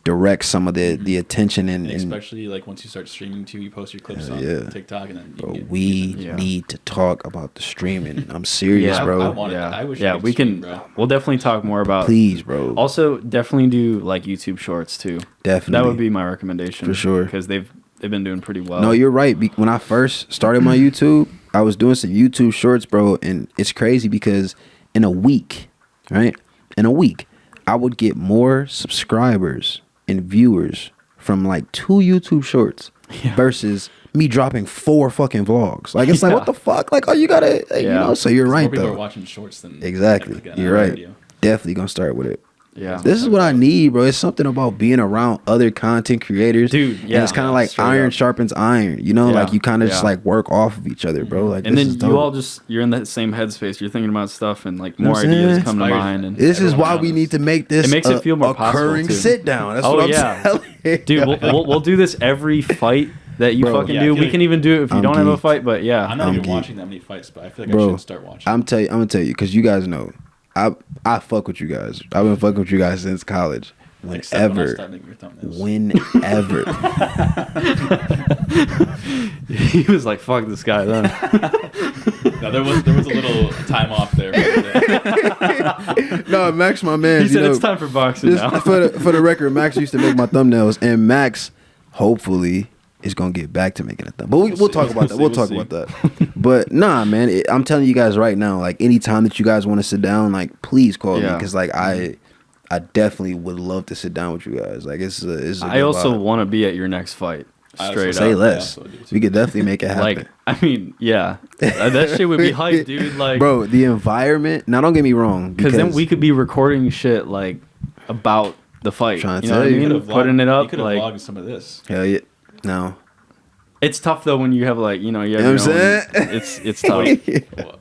Speaker 1: direct some of the attention and
Speaker 3: especially like once you start streaming too, you post your clips on TikTok and then
Speaker 1: we need to talk about the streaming. I'm serious, bro.
Speaker 3: I wish
Speaker 2: we can. We'll definitely talk more about.
Speaker 1: Please, bro.
Speaker 2: Also, definitely do like YouTube Shorts too.
Speaker 1: Definitely,
Speaker 2: that would be my recommendation
Speaker 1: for sure
Speaker 2: because they've been doing pretty well.
Speaker 1: No, you're right. When I first started my YouTube, I was doing some YouTube Shorts, bro, and it's crazy because in a week, I would get more subscribers and viewers from like 2 YouTube Shorts versus me dropping 4 fucking vlogs. Like it's like, what the fuck? Like, oh, you gotta, so you're right
Speaker 3: more people
Speaker 1: though.
Speaker 3: Are watching shorts than
Speaker 1: exactly. You're right. Video. Definitely gonna start with it.
Speaker 2: Yeah.
Speaker 1: This is what I need, bro. It's something about being around other content creators,
Speaker 2: Dude,
Speaker 1: And
Speaker 2: yeah.
Speaker 1: it's kind of like
Speaker 3: straight
Speaker 1: iron
Speaker 3: up.
Speaker 1: sharpens iron. You know,
Speaker 2: Yeah,
Speaker 1: like you kind of just
Speaker 2: yeah.
Speaker 1: like work off of each other, bro. Like,
Speaker 2: And
Speaker 1: this
Speaker 2: then
Speaker 1: is dope.
Speaker 2: you all just you're in that same headspace. You're thinking about stuff, and like
Speaker 1: You know
Speaker 2: more
Speaker 1: what I'm
Speaker 2: ideas
Speaker 1: saying?
Speaker 2: come to
Speaker 3: Inspires
Speaker 2: mind.
Speaker 3: you.
Speaker 2: And
Speaker 1: This is
Speaker 3: everyone
Speaker 1: why
Speaker 3: around
Speaker 1: we
Speaker 3: us.
Speaker 1: need to make this
Speaker 2: It makes it feel more possible,
Speaker 1: occurring
Speaker 2: too.
Speaker 1: sit down. That's
Speaker 2: Oh,
Speaker 1: what I'm
Speaker 2: yeah.
Speaker 1: telling you.
Speaker 2: dude, we'll do this every fight that you
Speaker 1: Bro.
Speaker 2: fucking
Speaker 3: Yeah, I
Speaker 2: do.
Speaker 3: feel
Speaker 2: We
Speaker 3: like
Speaker 2: can even do it if you
Speaker 1: I'm
Speaker 2: don't have a
Speaker 1: geeked.
Speaker 2: fight. But yeah,
Speaker 3: I'm not
Speaker 1: I'm
Speaker 3: even
Speaker 1: geek.
Speaker 3: watching that many fights, but I feel like I
Speaker 1: Bro,
Speaker 3: should start watching.
Speaker 1: I'm gonna tell you because you guys know, I fuck with you guys. I've been fucking with you guys since college.
Speaker 3: Except when I
Speaker 1: Whenever,
Speaker 3: start making your thumbnails.
Speaker 1: whenever.
Speaker 2: he was like, "Fuck this guy." Then
Speaker 3: No, there was a little time off there.
Speaker 1: No, Max, my man.
Speaker 2: he said it's time for boxing now.
Speaker 1: for the record, Max used to make my thumbnails, and Max hopefully is gonna get back to making a thumb. But we'll talk about that. We'll talk about that. But nah, man, I'm telling you guys right now, like anytime that you guys want to sit down, like please call me
Speaker 2: Yeah.
Speaker 1: because like I definitely would love to sit down with you guys. Like it's a
Speaker 2: I
Speaker 1: good
Speaker 2: also
Speaker 1: vibe.
Speaker 2: want to be at your next fight.
Speaker 3: I
Speaker 2: Straight
Speaker 3: also
Speaker 1: Say
Speaker 2: up.
Speaker 1: less.
Speaker 3: I also do, too.
Speaker 1: We could definitely make it happen.
Speaker 2: Like, I mean, yeah, that shit would be hype, dude. Like,
Speaker 1: bro, the environment. Now, don't get me wrong,
Speaker 2: because then we could be recording shit like about the fight.
Speaker 1: Trying to
Speaker 2: You know what I
Speaker 1: tell you.
Speaker 2: mean?
Speaker 3: You could've
Speaker 2: Putting it
Speaker 3: vlogged-
Speaker 2: up,
Speaker 3: You could have
Speaker 2: like
Speaker 3: vlogged some of this.
Speaker 1: hell yeah. No,
Speaker 2: it's tough though when you have like you have
Speaker 1: You know what I'm
Speaker 2: your own-
Speaker 1: saying?
Speaker 2: It's tough.
Speaker 3: What?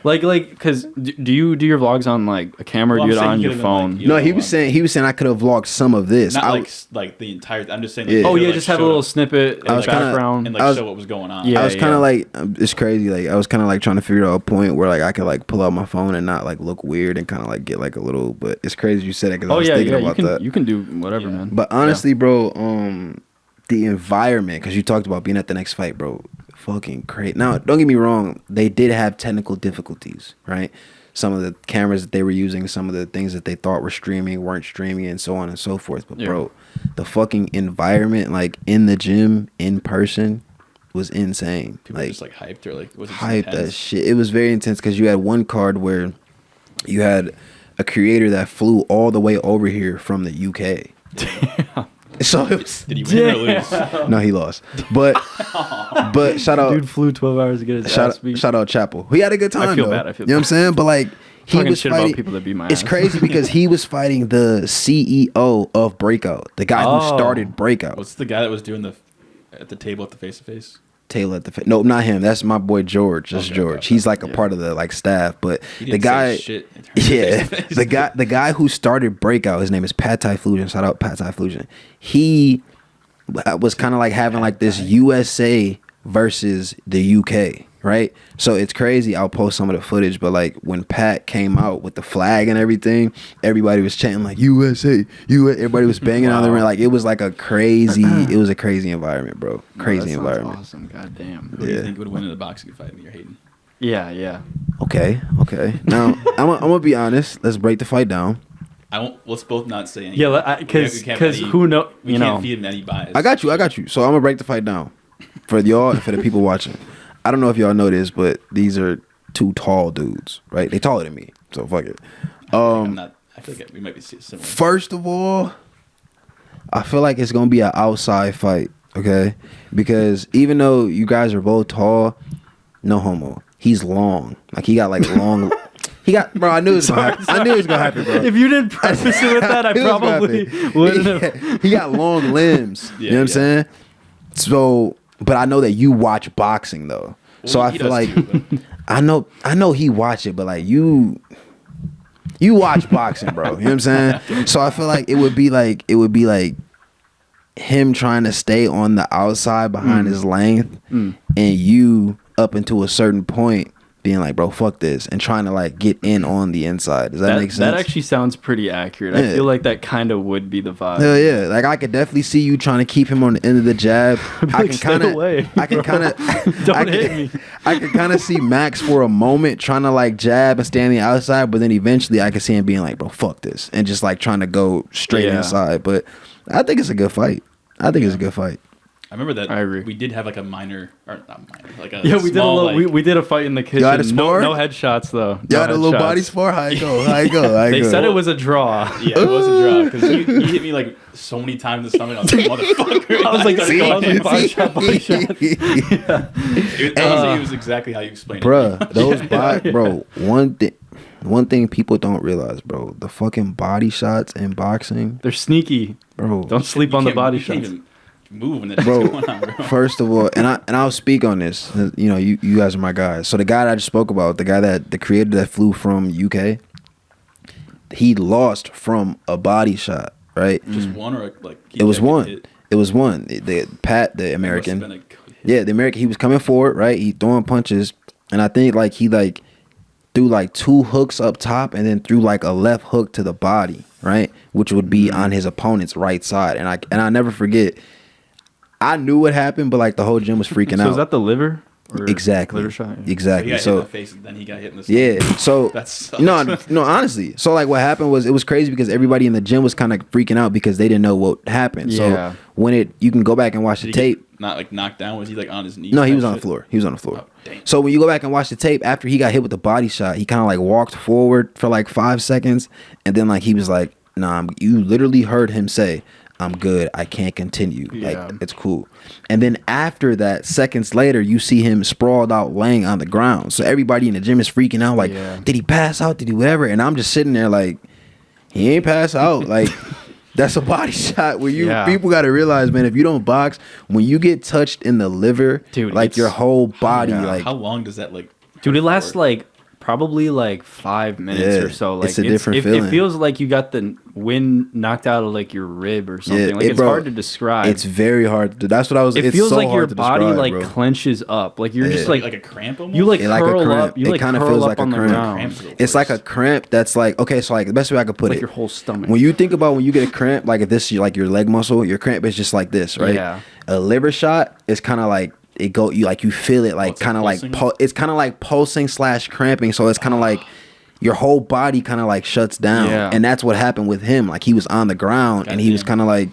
Speaker 2: like because do you do your vlogs on like a camera?
Speaker 3: Well,
Speaker 2: or do you
Speaker 3: I'm
Speaker 2: do it
Speaker 3: saying
Speaker 2: on
Speaker 3: you
Speaker 2: your
Speaker 3: could've been,
Speaker 2: phone?
Speaker 3: like, you
Speaker 1: no.
Speaker 3: know,
Speaker 1: He was saying I could have vlogged some of this.
Speaker 3: Not
Speaker 1: I
Speaker 3: like
Speaker 1: was-
Speaker 3: like the entire. I'm just saying.
Speaker 1: Yeah.
Speaker 3: you
Speaker 2: Oh
Speaker 3: could,
Speaker 2: yeah,
Speaker 3: like,
Speaker 2: just have a
Speaker 3: show-
Speaker 2: little snippet in
Speaker 1: I
Speaker 2: the
Speaker 1: was kinda-
Speaker 2: background.
Speaker 3: and like
Speaker 1: I was-
Speaker 3: show what was going on.
Speaker 2: Yeah.
Speaker 1: I was kind of like, it's crazy. Like I was kind of like trying to figure out a point where like I could like pull out my phone and not like look weird and kind of like get like a little. But it's crazy you said it because I
Speaker 2: Oh
Speaker 1: was
Speaker 2: yeah,
Speaker 1: thinking
Speaker 2: yeah.
Speaker 1: about that.
Speaker 2: You can do whatever,
Speaker 3: Yeah.
Speaker 2: man.
Speaker 1: But honestly, bro, the environment, because you talked about being at the next fight, bro, fucking great. Now, don't get me wrong, they did have technical difficulties, right? Some of the cameras that they were using, some of the things that they thought were streaming weren't streaming, and so on and so forth. But
Speaker 2: Yeah.
Speaker 1: bro, the fucking environment, like in the gym, in person, was insane.
Speaker 3: People were
Speaker 1: Like
Speaker 3: just like hyped or like was it just
Speaker 1: hype that
Speaker 3: intense?
Speaker 1: shit. It was very intense because you had one card where you had a creator that flew all the way over here from the UK. So it was,
Speaker 3: Did he win or lose?
Speaker 1: no, he lost. But shout out,
Speaker 2: Dude flew 12 hours to get his ass beat.
Speaker 1: shout out Chapel. He had a good time.
Speaker 2: I feel
Speaker 1: though.
Speaker 2: bad, I feel
Speaker 1: you know what I'm saying? But like he
Speaker 2: Talking
Speaker 1: was
Speaker 2: shit
Speaker 1: fighting.
Speaker 2: about people that beat my
Speaker 1: It's
Speaker 2: ass.
Speaker 1: crazy because he was fighting the CEO of Breakout, the guy who
Speaker 2: Oh.
Speaker 1: started Breakout.
Speaker 3: What's the guy that was doing at the table at the face to face?
Speaker 1: Taylor at the no, not him. That's my boy George. That's
Speaker 3: Okay,
Speaker 1: George.
Speaker 3: okay,
Speaker 1: He's like a
Speaker 2: yeah.
Speaker 1: part of the like staff, but
Speaker 3: He
Speaker 1: the
Speaker 3: didn't
Speaker 1: guy,
Speaker 3: say shit in terms of
Speaker 1: yeah,
Speaker 3: face-to-face.
Speaker 1: the guy who started Breakout. His name is Pad Thai Fusion. Shout out Pad Thai Fusion. He was kind of like having like this USA versus the UK, right? So it's crazy. I'll post some of the footage, but like when Pat came out with the flag and everything, everybody was chanting like USA, USA. Everybody was banging on the ring. Like it was like a crazy. It was a crazy environment, bro. Crazy environment.
Speaker 2: Awesome, goddamn.
Speaker 3: Who do you
Speaker 1: Yeah.
Speaker 3: think would win in a boxing fight in your Hayden?
Speaker 2: Yeah.
Speaker 1: Okay. Now I'm gonna be honest. Let's break the fight down.
Speaker 3: I won't. Let's both not say anything.
Speaker 2: Yeah, because
Speaker 3: We can't any-
Speaker 2: who know
Speaker 3: We
Speaker 2: you
Speaker 3: can't
Speaker 2: know.
Speaker 3: feed him any bias.
Speaker 1: I got you. So I'm gonna break the fight down for y'all and for the people watching. I don't know if y'all know this, but these are two tall dudes, right? They taller than me, so fuck it.
Speaker 3: I'm not. I feel like we might be similar.
Speaker 1: First of all, I feel like it's gonna be an outside fight, okay? Because even though you guys are both tall, no homo. He's long. Like he got like long. He got, bro. I knew it was gonna happen. I knew it was gonna happen, bro.
Speaker 2: If you didn't preface it with that, I
Speaker 1: It was gonna
Speaker 2: probably
Speaker 1: happen.
Speaker 2: wouldn't have.
Speaker 1: He got long limbs. You know what I'm
Speaker 3: Yeah.
Speaker 1: saying? So, but I know that you watch boxing though. So
Speaker 3: Well,
Speaker 1: I
Speaker 3: he
Speaker 1: feel
Speaker 3: does
Speaker 1: like
Speaker 3: too, but-
Speaker 1: I know he watch it, but like you watch boxing, bro. You know what I'm saying? So I feel like it would be like him trying to stay on the outside behind his length and you up into a certain point being like, bro, fuck this, and trying to like get in on the inside. Does that make sense?
Speaker 2: That actually sounds pretty accurate. I
Speaker 1: Yeah.
Speaker 2: feel like that kind of would be the vibe.
Speaker 1: Hell yeah. Like I could definitely see you trying to keep him on the end of the jab.
Speaker 2: Like, stay away,
Speaker 1: I can
Speaker 2: bro.
Speaker 1: kind of
Speaker 2: Don't hit me.
Speaker 1: I can kind of see Max for a moment trying to like jab and stay on the outside, but then eventually I can see him being like, bro, fuck this, and just like trying to go straight
Speaker 2: Yeah.
Speaker 1: inside. But I think it's a good fight. It's a good fight.
Speaker 3: I remember that
Speaker 2: I agree.
Speaker 3: we did have like a minor, or not minor, like a
Speaker 2: Yeah, we did a
Speaker 3: small,
Speaker 2: little.
Speaker 3: like,
Speaker 2: we did a fight in the kitchen.
Speaker 1: Y'all had a
Speaker 2: No,
Speaker 1: spar?
Speaker 2: no headshots though.
Speaker 1: Y'all
Speaker 2: No
Speaker 1: had a little
Speaker 2: headshots.
Speaker 1: body spar? How you go? How you go? How you
Speaker 2: They
Speaker 1: go?
Speaker 2: said it was a draw.
Speaker 3: Yeah, it was a draw because you hit me like so many times in the stomach. I was like, motherfucker.
Speaker 2: I was like,
Speaker 3: started going.
Speaker 2: body shot, body shot.
Speaker 3: Honestly, it was exactly how you explained it.
Speaker 1: Bruh, those bro, one thing. one thing people don't realize, bro, the fucking body shots in boxing,
Speaker 2: They're sneaky.
Speaker 1: bro.
Speaker 2: Don't sleep on the body shots.
Speaker 3: Even move when that's
Speaker 1: Bro,
Speaker 3: going on, bro.
Speaker 1: first of all, and I'll speak on this. You know, you guys are my guys. So the guy that I just spoke about, the creator that flew from UK, he lost from a body shot, right?
Speaker 3: Just one or like
Speaker 1: It was one. It was one. The American. Yeah, the American. He was coming forward, right? He throwing punches, and I think like he like threw like 2 hooks up top, and then threw like a left hook to the body, right, which would be on his opponent's right side. And I never forget. I knew what happened, but like the whole gym was freaking out.
Speaker 2: So is that the liver? Or
Speaker 1: Exactly.
Speaker 2: Liver shot? Yeah.
Speaker 1: Exactly.
Speaker 3: He got hit
Speaker 1: So
Speaker 3: in the face, and then he got hit in the stomach.
Speaker 1: yeah. So
Speaker 3: That sucks.
Speaker 1: no, honestly. So like what happened was, it was crazy because everybody in the gym was kind of freaking out because they didn't know what happened.
Speaker 2: Yeah.
Speaker 1: So when you can go back and watch the
Speaker 3: Did he
Speaker 1: tape.
Speaker 3: get not like knocked down? Was he like on his knees?
Speaker 1: No, he
Speaker 3: type
Speaker 1: was on the
Speaker 3: shit?
Speaker 1: floor. He was on the floor.
Speaker 3: Oh, damn.
Speaker 1: So when you go back and watch the tape, after he got hit with the body shot, he kind of like walked forward for like 5 seconds, and then like he was like, "Nah." You literally heard him say, "I'm good. I can't continue.
Speaker 2: Yeah.
Speaker 1: Like it's cool." And then after that, seconds later, you see him sprawled out, laying on the ground. So everybody in the gym is freaking out, like,
Speaker 2: Yeah.
Speaker 1: "Did he pass out? Did he whatever?" And I'm just sitting there like, he ain't pass out. Like. That's a body shot. Where people got to realize, man, if you don't box, when you get touched in the liver,
Speaker 2: dude,
Speaker 1: like your whole body, like
Speaker 3: how long does that like?
Speaker 2: Dude, it lasts like probably like 5 minutes or so. Like
Speaker 1: it's a different feeling.
Speaker 2: It feels like you got the wind knocked out of like your rib or something. Like it's
Speaker 1: bro,
Speaker 2: hard to describe.
Speaker 1: It's very hard. That's what I was.
Speaker 2: It
Speaker 1: it's
Speaker 2: feels
Speaker 1: so
Speaker 2: like your
Speaker 1: hard to
Speaker 2: body
Speaker 1: describe,
Speaker 2: like
Speaker 1: bro.
Speaker 2: clenches up. Like you're just
Speaker 3: like
Speaker 2: like
Speaker 3: a cramp almost.
Speaker 2: you like
Speaker 1: like a
Speaker 2: curl
Speaker 1: cramp.
Speaker 2: up. You
Speaker 1: It
Speaker 2: like
Speaker 1: kinda
Speaker 2: curl
Speaker 1: feels
Speaker 2: up
Speaker 1: like a
Speaker 2: on the
Speaker 1: cramp.
Speaker 2: ground.
Speaker 3: Cramps are the
Speaker 1: It's like a
Speaker 3: worst.
Speaker 1: cramp that's like, okay, so like the best way I could put
Speaker 2: Like
Speaker 1: it,
Speaker 2: your whole stomach.
Speaker 1: when you think about when you get a cramp, like if this like your leg muscle, your cramp is just like this, right?
Speaker 2: Yeah.
Speaker 1: A liver shot is kind of like you feel it like
Speaker 3: it's
Speaker 1: kind of like
Speaker 3: pulsing?
Speaker 1: it's kind of like pulsing / cramping, so it's kind of like your whole body kind of like shuts down.
Speaker 2: Yeah.
Speaker 1: And that's what happened with him. Like he was on the ground and he was
Speaker 3: Goddamn.
Speaker 1: kind of like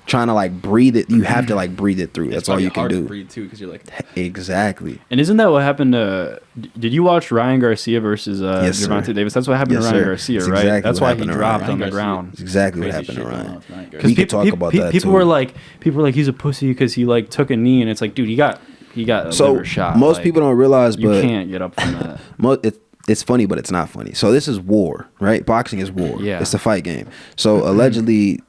Speaker 1: trying to like breathe it. You have to like breathe it through.
Speaker 3: It's
Speaker 1: That's all
Speaker 3: probably
Speaker 1: you can
Speaker 3: hard
Speaker 1: do.
Speaker 3: to breathe too, because you're like,
Speaker 1: Exactly.
Speaker 2: And isn't that what happened to? Did you watch Ryan Garcia versus
Speaker 1: Yes, sir.
Speaker 2: Gervonta Davis? That's what happened
Speaker 1: Yes,
Speaker 2: to Ryan
Speaker 1: sir.
Speaker 2: Garcia,
Speaker 1: That's
Speaker 2: right?
Speaker 1: exactly
Speaker 2: That's
Speaker 1: what
Speaker 2: why he
Speaker 1: happened to
Speaker 2: dropped
Speaker 1: Ryan
Speaker 2: on the
Speaker 3: Garcia.
Speaker 2: ground.
Speaker 1: That's exactly what
Speaker 3: crazy
Speaker 1: happened to
Speaker 3: shit
Speaker 1: Ryan.
Speaker 3: going on with Ryan
Speaker 1: We
Speaker 3: Garcia.
Speaker 1: could talk about that
Speaker 2: People
Speaker 1: too.
Speaker 2: were like, he's a pussy because he like took a knee, and it's like, dude, he got a
Speaker 1: So
Speaker 2: liver shot.
Speaker 1: most
Speaker 2: Like,
Speaker 1: people don't realize,
Speaker 2: you
Speaker 1: but
Speaker 2: can't get up from that.
Speaker 1: it's funny, but it's not funny. So this is war, right? Boxing is war.
Speaker 2: Yeah.
Speaker 1: It's a fight game. So allegedly,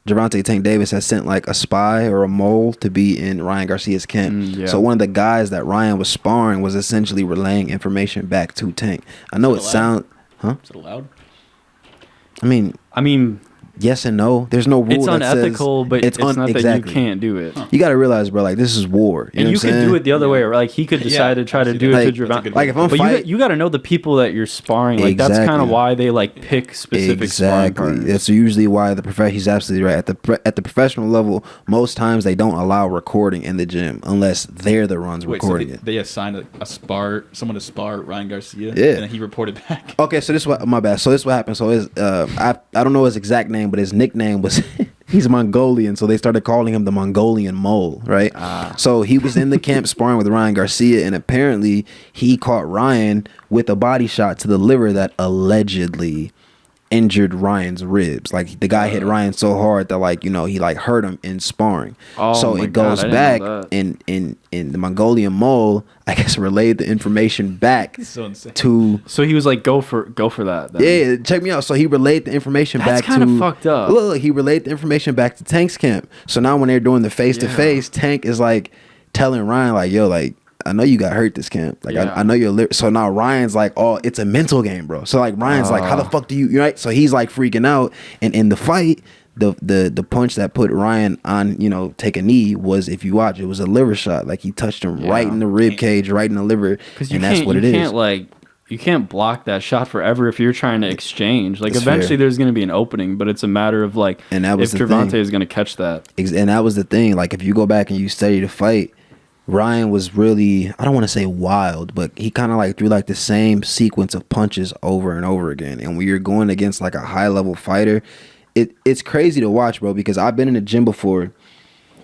Speaker 1: Gervonta Tank Davis has sent like a spy or a mole to be in Ryan Garcia's camp.
Speaker 2: Yeah.
Speaker 1: So one of the guys that Ryan was sparring was essentially relaying information back to Tank. I know it
Speaker 3: Is it
Speaker 1: sounds, huh?
Speaker 3: is it allowed?
Speaker 1: I mean, yes and no. There's no rule.
Speaker 2: It's
Speaker 1: that
Speaker 2: unethical,
Speaker 1: says
Speaker 2: but it's not
Speaker 1: exactly.
Speaker 2: that you can't do it.
Speaker 1: You got to realize, bro. Like this is war. You know
Speaker 2: And you
Speaker 1: what I'm
Speaker 2: could
Speaker 1: saying?
Speaker 2: do it the other way, or like he could
Speaker 3: Yeah,
Speaker 2: decide to try to
Speaker 3: I see
Speaker 2: do
Speaker 3: that.
Speaker 2: it
Speaker 1: Like,
Speaker 2: to
Speaker 3: that's a
Speaker 2: Gervonta.
Speaker 3: good
Speaker 1: Like if I'm
Speaker 2: But
Speaker 1: fighting,
Speaker 2: you got to know the people that you're sparring. Like that's kind
Speaker 1: Exactly.
Speaker 2: of why they like pick specific sparring
Speaker 1: exactly.
Speaker 2: partners.
Speaker 1: That's usually why he's absolutely right. At the professional level, most times they don't allow recording in the gym unless they're the ones
Speaker 3: Wait, so
Speaker 1: recording it.
Speaker 3: they assigned someone to spar Ryan Garcia,
Speaker 1: Yeah.
Speaker 3: and then he reported back.
Speaker 1: Okay, so this what my bad. So this what happened. So his I don't know his exact name, but his nickname was he's Mongolian, so they started calling him the Mongolian Mole, right? So he was in the camp sparring with Ryan Garcia, and apparently he caught Ryan with a body shot to the liver that allegedly injured Ryan's ribs. Like the guy hit Ryan so hard that like, you know, he like hurt him in sparring.
Speaker 2: Oh
Speaker 1: So
Speaker 2: my
Speaker 1: it goes
Speaker 2: God, I
Speaker 1: back
Speaker 2: didn't know that.
Speaker 1: in the Mongolian Mole, I guess relayed the information back
Speaker 3: So insane.
Speaker 1: to
Speaker 2: So he was like, go for that. Then.
Speaker 1: yeah, check me out. So he relayed the information
Speaker 2: That's
Speaker 1: back to
Speaker 2: kinda fucked up.
Speaker 1: Look, he relayed the information back to Tank's camp. So now when they're doing the face to face, Tank is like telling Ryan like, "Yo, like I know you got hurt this camp. Like
Speaker 2: Yeah.
Speaker 1: I know you're." So now Ryan's like, "Oh, it's a mental game, bro." So like Ryan's like, "How the fuck do you?" Right? So he's like freaking out. And in the fight, the punch that put Ryan on, you know, take a knee was, if you watch, it was a liver shot. Like he touched him right in the rib cage, right in the liver, and that's what it is.
Speaker 2: Can't like you can't block that shot forever if you're trying to exchange. Like
Speaker 1: That's
Speaker 2: eventually
Speaker 1: fair.
Speaker 2: there's going to be an opening, but it's a matter of like
Speaker 1: And that was
Speaker 2: if
Speaker 1: the
Speaker 2: Gervonta
Speaker 1: thing.
Speaker 2: is going to catch that.
Speaker 1: And that was the thing. Like if you go back and you study the fight, Ryan was really, I don't want to say wild, but he kind of like threw like the same sequence of punches over and over again. And when you're going against like a high level fighter, it's crazy to watch, bro, because I've been in the gym before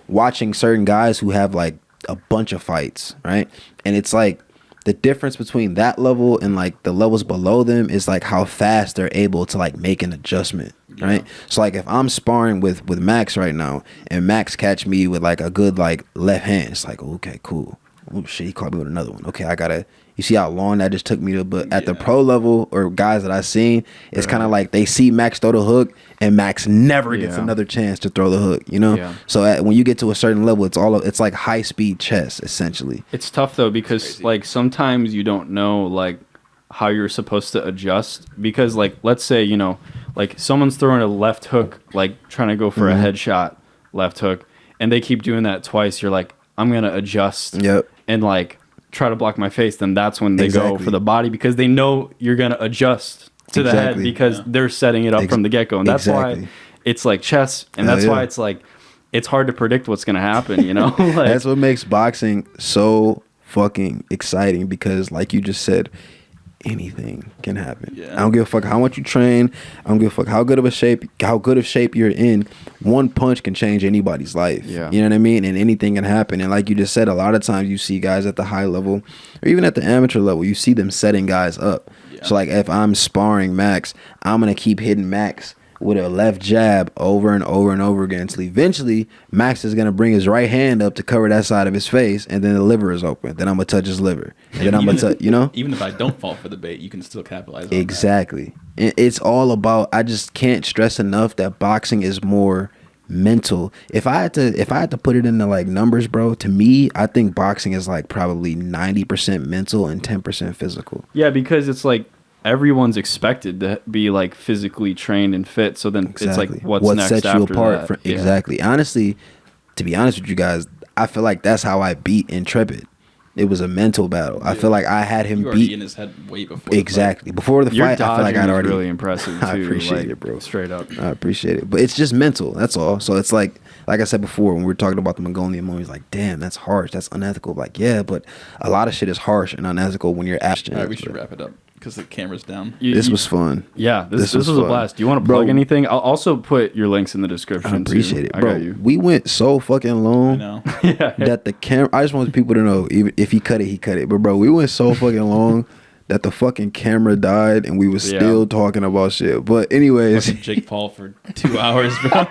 Speaker 1: watching certain guys who have like a bunch of fights, right? And it's like the difference between that level and like the levels below them is like how fast they're able to like make an adjustment, right? So like if I'm sparring with Max right now and Max catch me with like a good like left hand, it's like, okay, cool. Oh shit, he caught me with another one. Okay, I gotta, You see how long that just took me to. But at the pro level or guys that I've seen, it's kind of like they see Max throw the hook, and Max never gets another chance to throw the hook. You know.
Speaker 2: Yeah.
Speaker 1: So when you get to a certain level, it's like high speed chess essentially.
Speaker 2: It's tough though because like sometimes you don't know like how you're supposed to adjust because like let's say like someone's throwing a left hook like trying to go for a headshot left hook and they keep doing that twice. You're like, I'm gonna adjust and like try to block my face. Then that's when they go for the body because they know you're gonna adjust to the head because they're setting it up from the get go, and that's why it's like chess, and that's why it's like it's hard to predict what's gonna happen. Like,
Speaker 1: that's what makes boxing so fucking exciting because, like you just said, anything can happen. I don't give a fuck how much you train. I don't give a fuck how good of shape you're in. One punch can change anybody's life. You know what I mean? And anything can happen. And like you just said, a lot of times you see guys at the high level or even at the amateur level, you see them setting guys up. So like if I'm sparring Max, I'm gonna keep hitting Max with a left jab over and over and over again until eventually Max is going to bring his right hand up to cover that side of his face, and then the liver is open. Then I'm going to touch his liver. And then I'm going to touch,
Speaker 3: Even if I don't fall for the bait, you can still capitalize on that.
Speaker 1: Exactly. It's all about, I just can't stress enough that boxing is more mental. If I had to put it into like numbers, bro, to me, I think boxing is like probably 90% mental and 10% physical.
Speaker 2: Yeah, because it's like, everyone's expected to be like physically trained and fit. So then it's like, what next
Speaker 1: sets you apart?
Speaker 2: That?
Speaker 1: Exactly. Honestly, to be honest with you guys, I feel like that's how I beat Intrepid. It was a mental battle. I feel like I had him beat
Speaker 3: in his head way before.
Speaker 1: Exactly. Before the fight, I feel like I'd already.
Speaker 2: Really impressive too.
Speaker 1: I appreciate it, bro.
Speaker 2: Straight up.
Speaker 1: I appreciate it, but it's just mental. That's all. So it's like I said before when we were talking about the Mongolian movies, like, damn, that's harsh. That's unethical. Like, yeah, but a lot of shit is harsh and unethical when you're asked.
Speaker 3: All right, we should wrap it up because the camera's down.
Speaker 1: This was fun.
Speaker 2: Yeah, this was a blast. Do you want to plug anything? I'll also put your links in the description.
Speaker 1: I appreciate it, bro.
Speaker 2: I got you.
Speaker 1: We went so fucking long
Speaker 2: Yeah.
Speaker 1: that the camera. I just want people to know, even if he cut it, he cut it. But bro, we went so fucking long that the fucking camera died and we was still talking about shit. But anyways,
Speaker 3: fucking Jake Paul for 2 hours, bro.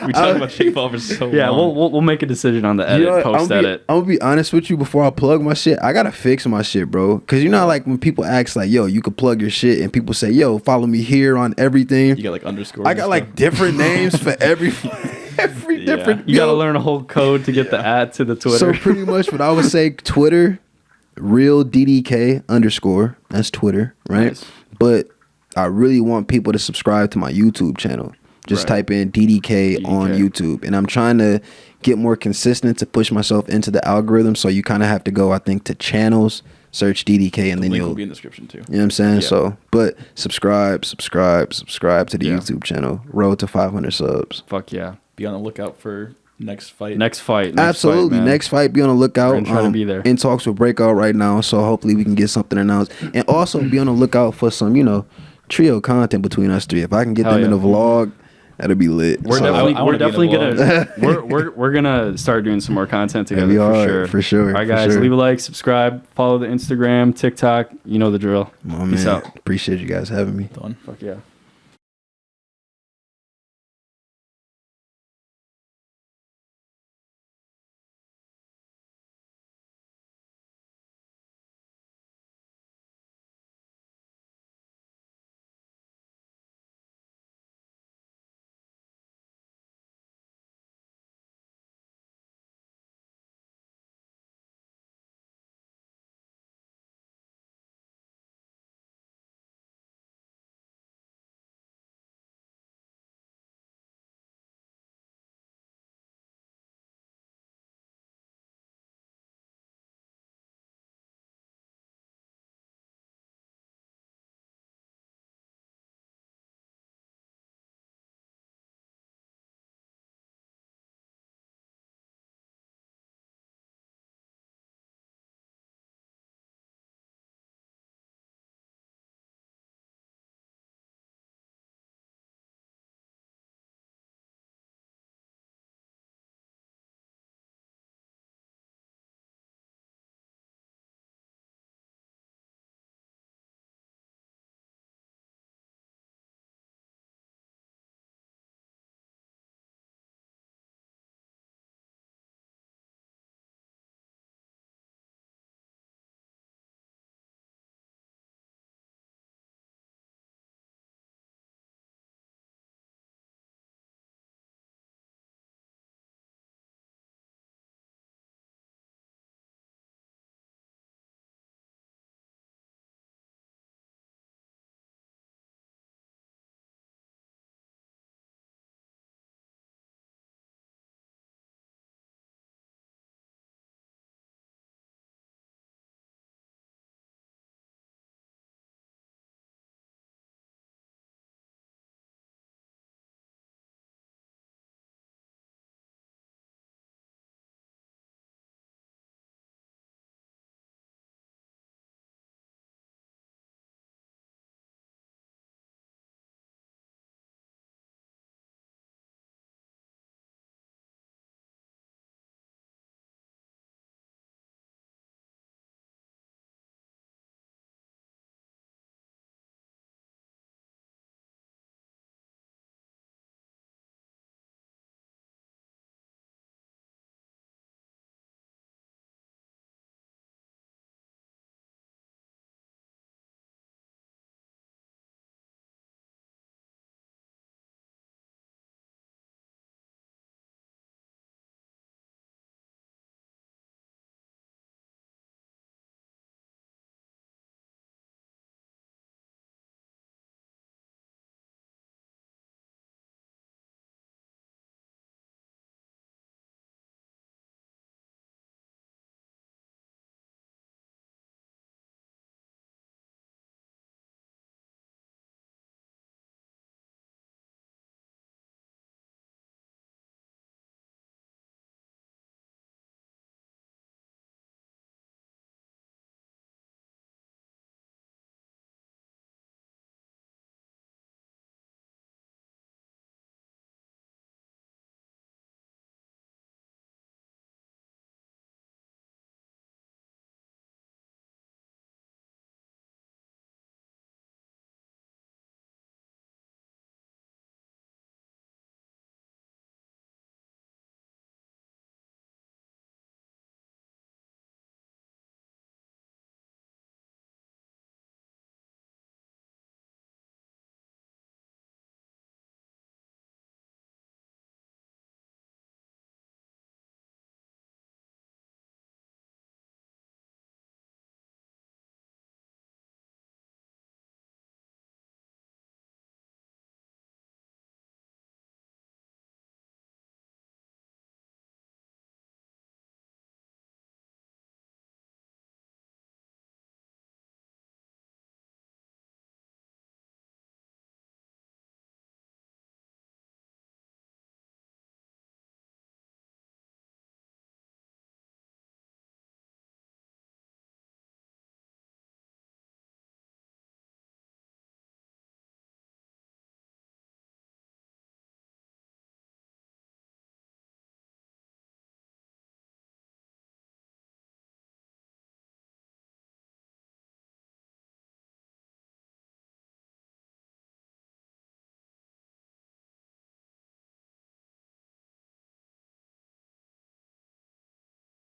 Speaker 3: We talked about Jake Paul for so long.
Speaker 2: Yeah, we'll make a decision on the edit, post edit.
Speaker 1: I'm gonna be honest with you before I plug my shit. I gotta fix my shit, bro. Cause like when people ask like, yo, you could plug your shit, and people say, yo, follow me here on everything.
Speaker 3: You got like underscores.
Speaker 1: I got like different names for every different.
Speaker 2: You gotta learn a whole code to get the ad to the Twitter.
Speaker 1: So pretty much what I would say, Twitter, real DDK _ that's Twitter, right?
Speaker 2: Nice.
Speaker 1: But I really want people to subscribe to my YouTube channel. Just type in DDK on YouTube, and I'm trying to get more consistent to push myself into the algorithm. So you kind of have to go, I think, to channels, search DDK, and then
Speaker 3: link will be in the description too.
Speaker 1: You know what I'm saying? Yeah. So, but subscribe to the YouTube channel. Road to 500 subs.
Speaker 2: Fuck yeah!
Speaker 3: Be on the lookout for next fight.
Speaker 1: Absolutely. Next fight, be on the lookout.
Speaker 2: I'm trying to be there.
Speaker 1: In talks with Breakout right now, so hopefully we can get something announced. And also be on the lookout for some, trio content between us three. If I can get them in a vlog, that'll be lit.
Speaker 2: We're definitely gonna start doing some more content together
Speaker 1: for sure.
Speaker 2: All right, guys, leave a like, subscribe, follow the Instagram, TikTok. You know the drill. Peace out.
Speaker 1: Appreciate you guys having me.
Speaker 2: Fuck yeah.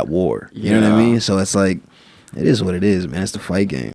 Speaker 1: war. You know what I mean? So it's like, it is what it is, man. It's the fight game.